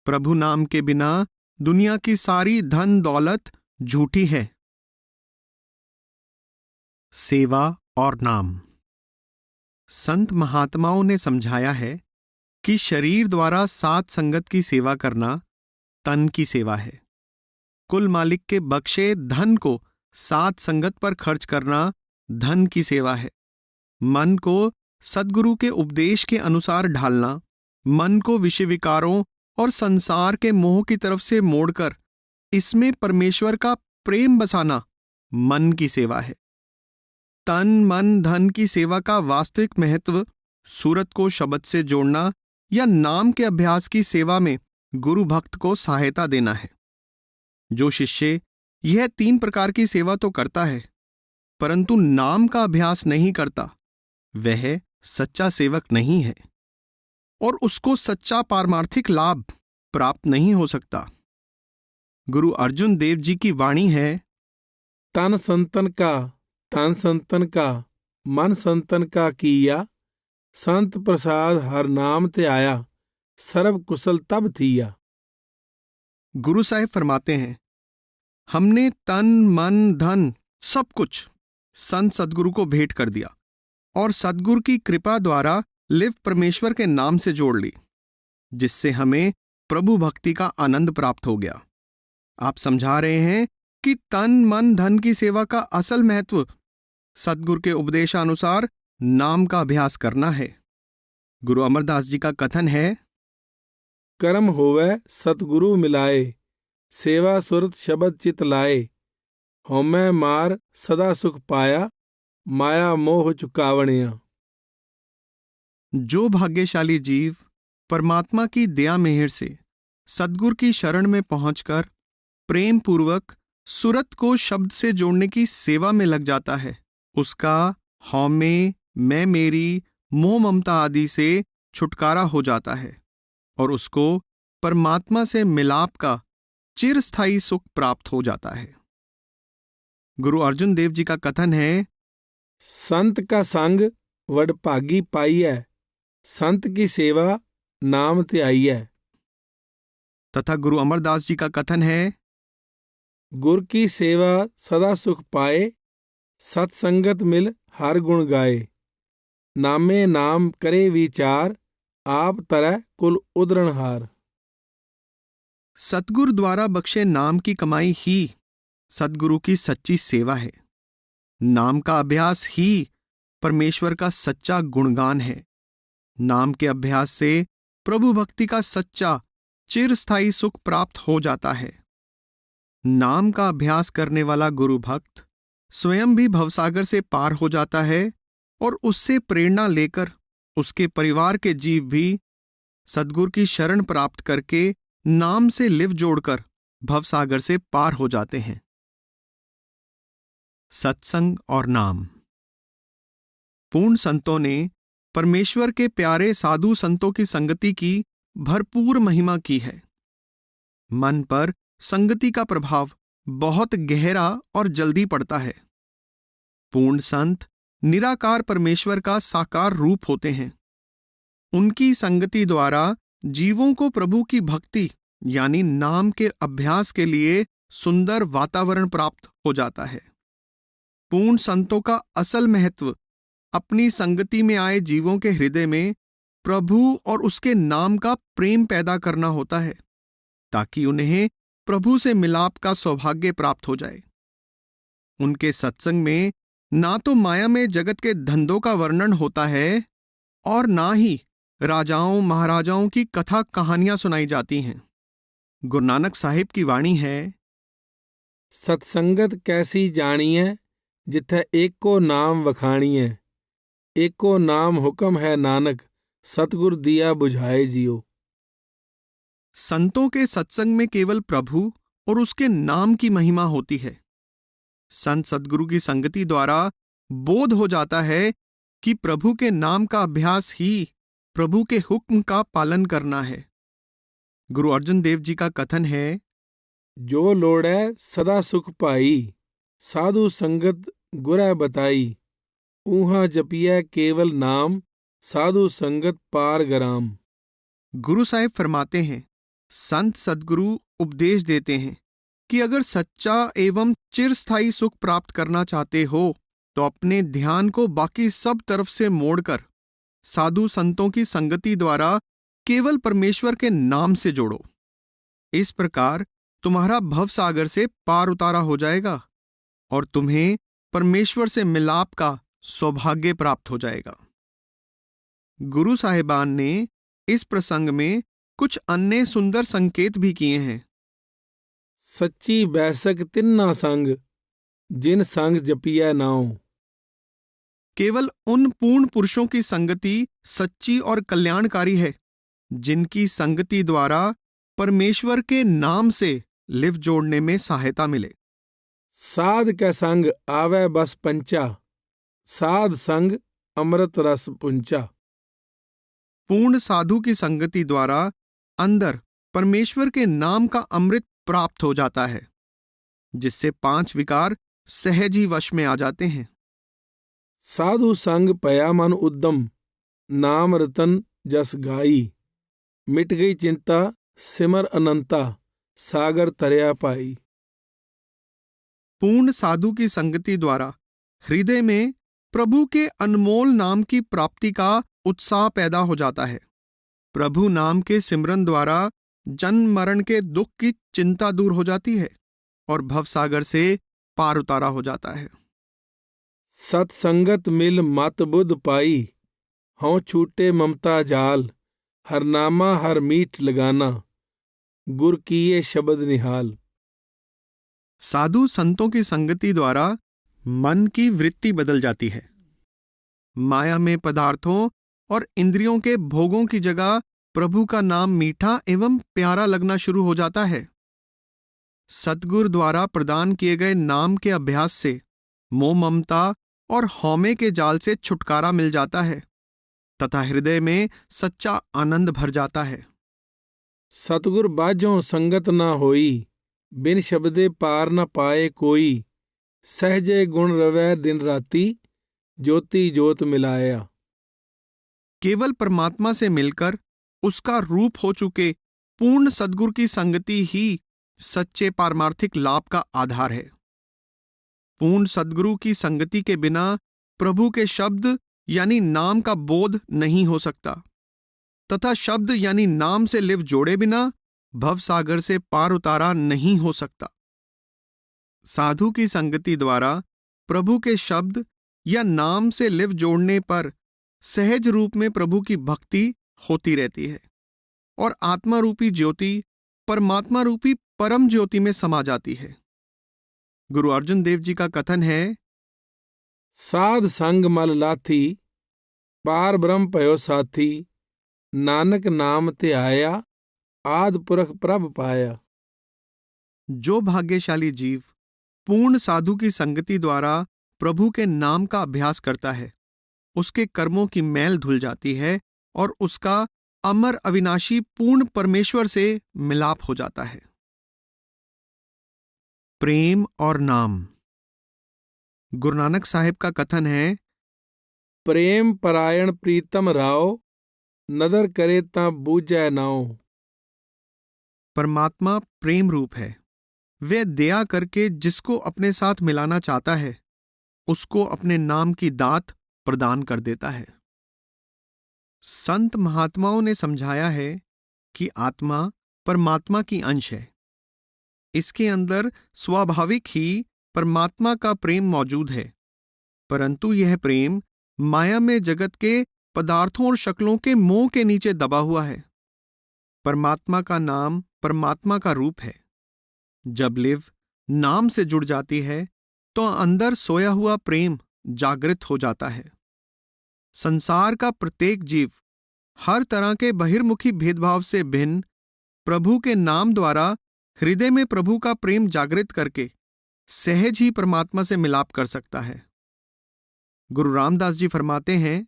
प्रभु नाम के बिना दुनिया की सारी धन दौलत झूठी है। सेवा और नाम। संत महात्माओं ने समझाया है कि शरीर द्वारा सात संगत की सेवा करना तन की सेवा है। कुल मालिक के बख्शे धन को सात संगत पर खर्च करना धन की सेवा है। मन को सद्गुरु के उपदेश के अनुसार ढालना, मन को विषय विकारों और संसार के मोह की तरफ से मोड़कर इसमें परमेश्वर का प्रेम बसाना मन की सेवा है। तन मन धन की सेवा का वास्तविक महत्व सूरत को शब्द से जोड़ना या नाम के अभ्यास की सेवा में गुरु भक्त को सहायता देना है। जो शिष्य यह तीन प्रकार की सेवा तो करता है, परंतु नाम का अभ्यास नहीं करता, वह सच्चा सेवक नहीं है और उसको सच्चा पारमार्थिक लाभ प्राप्त नहीं हो सकता। गुरु अर्जुन देव जी की वाणी है, तन संतन का तन संतन का, मन संतन का किया। संत प्रसाद हर नाम ते आया, सर्व कुशल तब थिया। गुरु साहिब फरमाते हैं, हमने तन मन धन सब कुछ संत सदगुरु को भेंट कर दिया और सदगुरु की कृपा द्वारा लिव परमेश्वर के नाम से जोड़ ली, जिससे हमें प्रभु भक्ति का आनंद प्राप्त हो गया। आप समझा रहे हैं कि तन मन धन की सेवा का असल महत्व सदगुरु के उपदेशानुसार नाम का अभ्यास करना है। गुरु अमरदास जी का कथन है, कर्म होवे सतगुरु मिलाए, सेवा सुरत शब्द चित लाए, हौमै मार सदा सुख पाया, माया मोह चुकावणिया। जो भाग्यशाली जीव परमात्मा की दया मेहर से सदगुरु की शरण में पहुंचकर प्रेम पूर्वक सुरत को शब्द से जोड़ने की सेवा में लग जाता है, उसका हौमे, मैं मेरी, मोह ममता आदि से छुटकारा हो जाता है और उसको परमात्मा से मिलाप का चिरस्थायी सुख प्राप्त हो जाता है। गुरु अर्जुन देव जी का कथन है, संत का संग वडभागी पाइयै, संत की सेवा नाम त्याइयै। तथा गुरु अमरदास जी का कथन है, गुर की सेवा सदा सुख पाए, सत्संगत मिल हर गुण गाए, नामे नाम करे विचार, आप तरह कुल उदरणहार। सतगुरु द्वारा बख्शे नाम की कमाई ही सदगुरु की सच्ची सेवा है। नाम का अभ्यास ही परमेश्वर का सच्चा गुणगान है। नाम के अभ्यास से प्रभु भक्ति का सच्चा चिरस्थायी सुख प्राप्त हो जाता है। नाम का अभ्यास करने वाला गुरु भक्त स्वयं भी भवसागर से पार हो जाता है और उससे प्रेरणा लेकर उसके परिवार के जीव भी सदगुरु की शरण प्राप्त करके नाम से लिव जोड़कर भवसागर से पार हो जाते हैं। सत्संग और नाम। पूर्ण संतों ने परमेश्वर के प्यारे साधु संतों की संगति की भरपूर महिमा की है। मन पर संगति का प्रभाव बहुत गहरा और जल्दी पड़ता है। पूर्ण संत निराकार परमेश्वर का साकार रूप होते हैं। उनकी संगति द्वारा जीवों को प्रभु की भक्ति यानी नाम के अभ्यास के लिए सुंदर वातावरण प्राप्त हो जाता है। पूर्ण संतों का असल महत्व अपनी संगति में आए जीवों के हृदय में प्रभु और उसके नाम का प्रेम पैदा करना होता है, ताकि उन्हें प्रभु से मिलाप का सौभाग्य प्राप्त हो जाए। उनके सत्संग में ना तो माया में जगत के धंधों का वर्णन होता है और ना ही राजाओं महाराजाओं की कथा कहानियां सुनाई जाती हैं। गुरु नानक साहिब की वाणी है, सत्संगत कैसी जानिए, जिथे एको नाम वखाणिए, एको नाम हुक्म है नानक, सतगुर दिया बुझाए जियो। संतों के सत्संग में केवल प्रभु और उसके नाम की महिमा होती है। संत सदगुरु की संगति द्वारा बोध हो जाता है कि प्रभु के नाम का अभ्यास ही प्रभु के हुक्म का पालन करना है। गुरु अर्जुन देव जी का कथन है, जो लोड़ै सदा सुख पाई, साधु संगत गुरै बताई, ऊहा जपिया केवल नाम, साधु संगत पार गराम। गुरु साहिब फरमाते हैं, संत सदगुरु उपदेश देते हैं कि अगर सच्चा एवं चिरस्थायी सुख प्राप्त करना चाहते हो तो अपने ध्यान को बाकी सब तरफ से मोड़कर साधु संतों की संगति द्वारा केवल परमेश्वर के नाम से जोड़ो। इस प्रकार तुम्हारा भवसागर से पार उतारा हो जाएगा और तुम्हें परमेश्वर से मिलाप का सौभाग्य प्राप्त हो जाएगा। गुरु साहिबान ने इस प्रसंग में कुछ अन्य सुंदर संकेत भी किए हैं। सच्ची बैसक तिन्ना संग, जिन संग जपिया नाउ। केवल उन पूर्ण पुरुषों की संगति सच्ची और कल्याणकारी है जिनकी संगति द्वारा परमेश्वर के नाम से लिव जोड़ने में सहायता मिले। साध के संग आवे बस पंचा, साध संग अमृत रस पुंचा। पूर्ण साधु की संगति द्वारा अंदर परमेश्वर के नाम का अमृत प्राप्त हो जाता है, जिससे 5 विकार सहज ही वश में आ जाते हैं। साधु संग पया मन उद्दम, नाम रतन जस गाई, मिट गई चिंता सिमर अनंता, सागर तरया पाई। पूर्ण साधु की संगति द्वारा हृदय में प्रभु के अनमोल नाम की प्राप्ति का उत्साह पैदा हो जाता है। प्रभु नाम के सिमरन द्वारा जन्म मरण के दुख की चिंता दूर हो जाती है और भवसागर से पार उतारा हो जाता है। सत्संगत मिल मत बुध पाई, हों छूटे ममता जाल, हरनामा हर मीठ लगाना, गुर किए शब्द निहाल। साधु संतों की संगति द्वारा मन की वृत्ति बदल जाती है। माया में पदार्थों और इंद्रियों के भोगों की जगह प्रभु का नाम मीठा एवं प्यारा लगना शुरू हो जाता है। सतगुरु द्वारा प्रदान किए गए नाम के अभ्यास से मोह ममता और हौमे के जाल से छुटकारा मिल जाता है तथा हृदय में सच्चा आनंद भर जाता है। सतगुर बाझों संगत ना होई, बिन शब्दे पार न पाए कोई, सहजे गुण रवै दिन राती, ज्योति ज्योत मिलाया। केवल परमात्मा से मिलकर उसका रूप हो चुके पूर्ण सद्गुरु की संगति ही सच्चे पारमार्थिक लाभ का आधार है। पूर्ण सद्गुरु की संगति के बिना प्रभु के शब्द यानी नाम का बोध नहीं हो सकता तथा शब्द यानी नाम से लिव जोड़े बिना भवसागर से पार उतारा नहीं हो सकता। साधु की संगति द्वारा प्रभु के शब्द या नाम से लिव जोड़ने पर सहज रूप में प्रभु की भक्ति होती रहती है और आत्मा रूपी ज्योति परमात्मा रूपी परम ज्योति में समा जाती है। गुरु अर्जुन देव जी का कथन है, साध संग मल लाथी, पार ब्रह्म पयो साथी, नानक नाम ते आया, आद पुरख प्रभ पाया। जो भाग्यशाली जीव पूर्ण साधु की संगति द्वारा प्रभु के नाम का अभ्यास करता है, उसके कर्मों की मैल धुल जाती है और उसका अमर अविनाशी पूर्ण परमेश्वर से मिलाप हो जाता है। प्रेम और नाम। गुरु नानक साहिब का कथन है, प्रेम परायण प्रीतम राव, नदर करे ता बूझै नाव। परमात्मा प्रेम रूप है। वह दया करके जिसको अपने साथ मिलाना चाहता है उसको अपने नाम की दात प्रदान कर देता है। संत महात्माओं ने समझाया है कि आत्मा परमात्मा की अंश है। इसके अंदर स्वाभाविक ही परमात्मा का प्रेम मौजूद है, परंतु यह प्रेम माया में जगत के पदार्थों और शक्लों के मोह के नीचे दबा हुआ है। परमात्मा का नाम परमात्मा का रूप है। जब लिव नाम से जुड़ जाती है तो अंदर सोया हुआ प्रेम जागृत हो जाता है। संसार का प्रत्येक जीव हर तरह के बहिर्मुखी भेदभाव से भिन्न प्रभु के नाम द्वारा हृदय में प्रभु का प्रेम जागृत करके सहज ही परमात्मा से मिलाप कर सकता है। गुरु रामदास जी फरमाते हैं,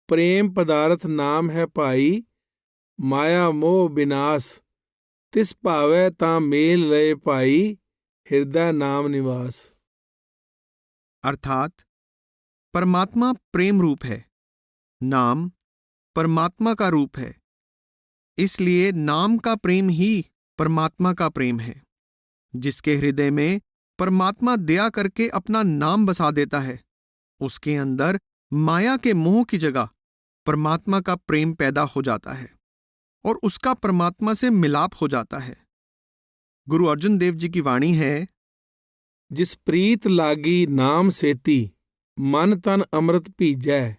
प्रेम पदार्थ नाम है पाई, माया मोह विनाश, तिस भावै ता मेल लय पाई, हृदय नाम निवास। अर्थात परमात्मा प्रेम रूप है, नाम परमात्मा का रूप है, इसलिए नाम का प्रेम ही परमात्मा का प्रेम है। जिसके हृदय में परमात्मा दया करके अपना नाम बसा देता है, उसके अंदर माया के मोह की जगह परमात्मा का प्रेम पैदा हो जाता है और उसका परमात्मा से मिलाप हो जाता है। गुरु अर्जुन देव जी की वाणी है, जिस प्रीत लागी नाम सेती, मन तन अमृत पीजै,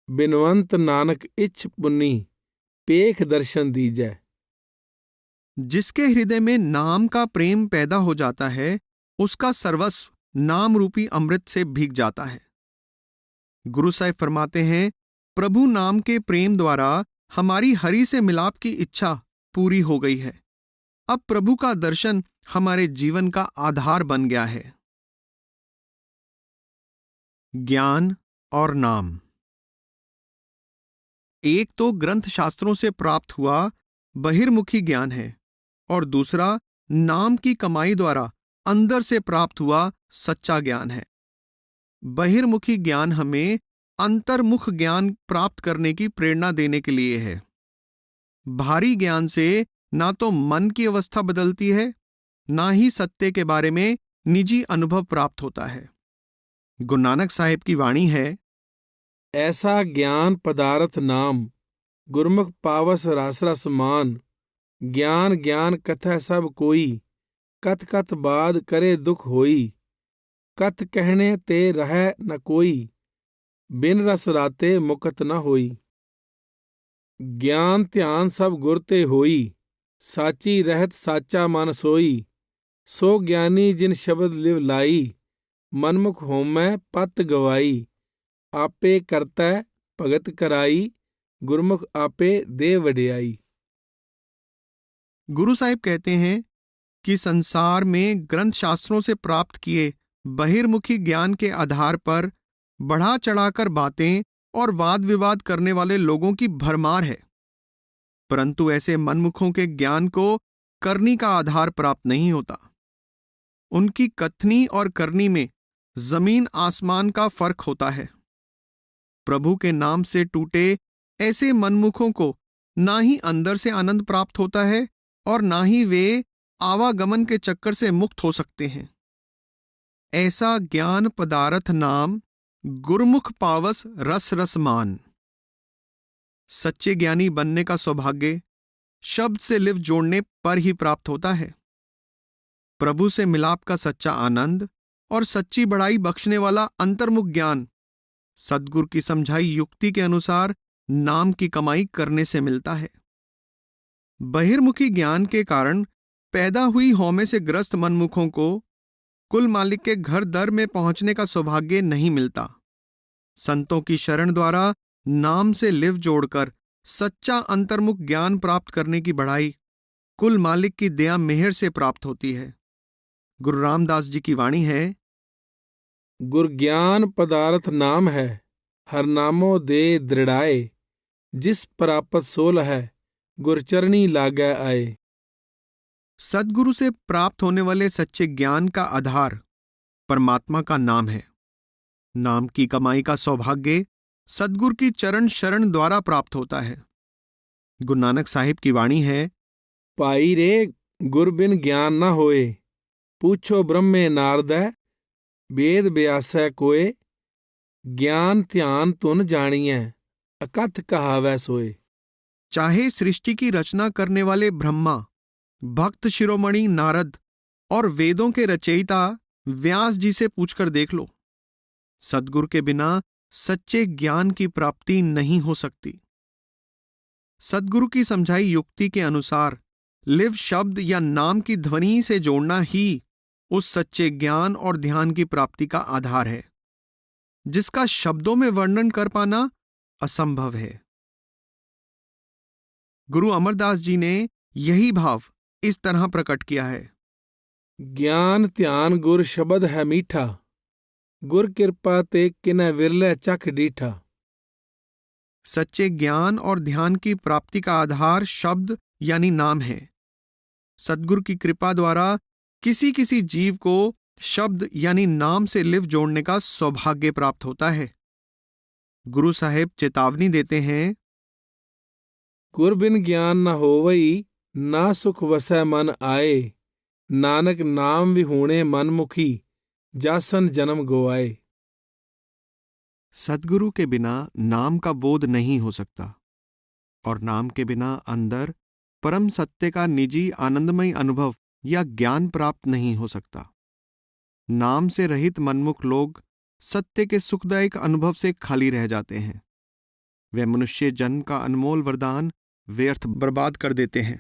बिनवंत नानक इच्छ पुन्नी, पेख दर्शन दीजै। जिसके हृदय में नाम का प्रेम पैदा हो जाता है उसका सर्वस्व नाम रूपी अमृत से भीग जाता है। गुरु साहिब फरमाते हैं, प्रभु नाम के प्रेम द्वारा हमारी हरि से मिलाप की इच्छा पूरी हो गई है। अब प्रभु का दर्शन हमारे जीवन का आधार बन गया है। ज्ञान और नाम। एक तो ग्रंथ शास्त्रों से प्राप्त हुआ बहिर्मुखी ज्ञान है और दूसरा नाम की कमाई द्वारा अंदर से प्राप्त हुआ सच्चा ज्ञान है। बहिर्मुखी ज्ञान हमें अंतर्मुख ज्ञान प्राप्त करने की प्रेरणा देने के लिए है। भारी ज्ञान से ना तो मन की अवस्था बदलती है, ना ही सत्य के बारे में निजी अनुभव प्राप्त होता है। गुरु नानक साहिब की वाणी है, ऐसा ज्ञान पदारथ नाम, गुरमुख पावस रस रस मान। ज्ञान ज्ञान कथै सब कोई, कथ कथ बाद करे दुख होई। कथ कहने ते रहै न कोई, बिन रस राते मुकत न होई। ज्ञान ध्यान सब गुर ते होई, साची रहत साचा मन सोई। सो ज्ञानी जिन शब्द लिव लाई, मनमुख होमै पत गवाई। आपे करतै भगत कराई, गुरमुख आपे दे वडियाई। गुरु साहिब कहते हैं कि संसार में ग्रंथ शास्त्रों से प्राप्त किए बहिर्मुखी ज्ञान के आधार पर बढ़ा चढ़ाकर बातें और वाद विवाद करने वाले लोगों की भरमार है, परंतु ऐसे मनमुखों के ज्ञान को करनी का आधार प्राप्त नहीं होता। उनकी कथनी और करनी में जमीन आसमान का फर्क होता है। प्रभु के नाम से टूटे ऐसे मनमुखों को ना ही अंदर से आनंद प्राप्त होता है और ना ही वे आवागमन के चक्कर से मुक्त हो सकते हैं। ऐसा ज्ञान पदारथ नाम, गुरमुख पावस रस रस मान। सच्चे ज्ञानी बनने का सौभाग्य शब्द से लिव जोड़ने पर ही प्राप्त होता है। प्रभु से मिलाप का सच्चा आनंद और सच्ची बढ़ाई बख्शने वाला अंतर्मुख ज्ञान सद्गुरु की समझाई युक्ति के अनुसार नाम की कमाई करने से मिलता है। बहिर्मुखी ज्ञान के कारण पैदा हुई हौमे से ग्रस्त मनमुखों को कुल मालिक के घर दर में पहुंचने का सौभाग्य नहीं मिलता। संतों की शरण द्वारा नाम से लिव जोड़कर सच्चा अंतर्मुख ज्ञान प्राप्त करने की बढ़ाई कुल मालिक की दया मेहर से प्राप्त होती है। गुरु रामदास जी की वाणी है, गुर ज्ञान पदार्थ नाम है, हर नामो दे दृढ़ाए। जिस प्राप्त सोल है, गुरचरणी लागै आए। सद्गुरु से प्राप्त होने वाले सच्चे ज्ञान का आधार परमात्मा का नाम है। नाम की कमाई का सौभाग्य सद्गुरु की चरण शरण द्वारा प्राप्त होता है। गुरु नानक साहिब की वाणी है, पाई रे गुर बिन ज्ञान न होए। पूछो ब्रह्मे नारदै, वेद व्यासै कोय। ज्ञान ध्यान तुन जानिए, अकथ कहावै सोए। चाहे सृष्टि की रचना करने वाले ब्रह्मा, भक्त शिरोमणि नारद और वेदों के रचयिता व्यास जी से पूछकर देख लो, सद्गुरु के बिना सच्चे ज्ञान की प्राप्ति नहीं हो सकती। सद्गुरु की समझाई युक्ति के अनुसार लिव शब्द या नाम की ध्वनि से जोड़ना ही उस सच्चे ज्ञान और ध्यान की प्राप्ति का आधार है, जिसका शब्दों में वर्णन कर पाना असंभव है। गुरु अमरदास जी ने यही भाव इस तरह प्रकट किया है, ज्ञान ध्यान गुर शब्द है मीठा। गुर कृपा ते किनै विरले चख डीठा। सच्चे ज्ञान और ध्यान की प्राप्ति का आधार शब्द यानी नाम है। सद्गुरु की कृपा द्वारा किसी किसी जीव को शब्द यानी नाम से लिव जोड़ने का सौभाग्य प्राप्त होता है। गुरु साहेब चेतावनी देते हैं, गुर बिन ज्ञान न होवई, ना सुख वसै मन आए। नानक नाम विहूणे मनमुखी, जासन जन्म गोआए। सद्गुरु के बिना नाम का बोध नहीं हो सकता और नाम के बिना अंदर परम सत्य का निजी आनंदमय अनुभव या ज्ञान प्राप्त नहीं हो सकता। नाम से रहित मनमुख लोग सत्य के सुखदायक अनुभव से खाली रह जाते हैं। वे मनुष्य जन्म का अनमोल वरदान व्यर्थ बर्बाद कर देते हैं।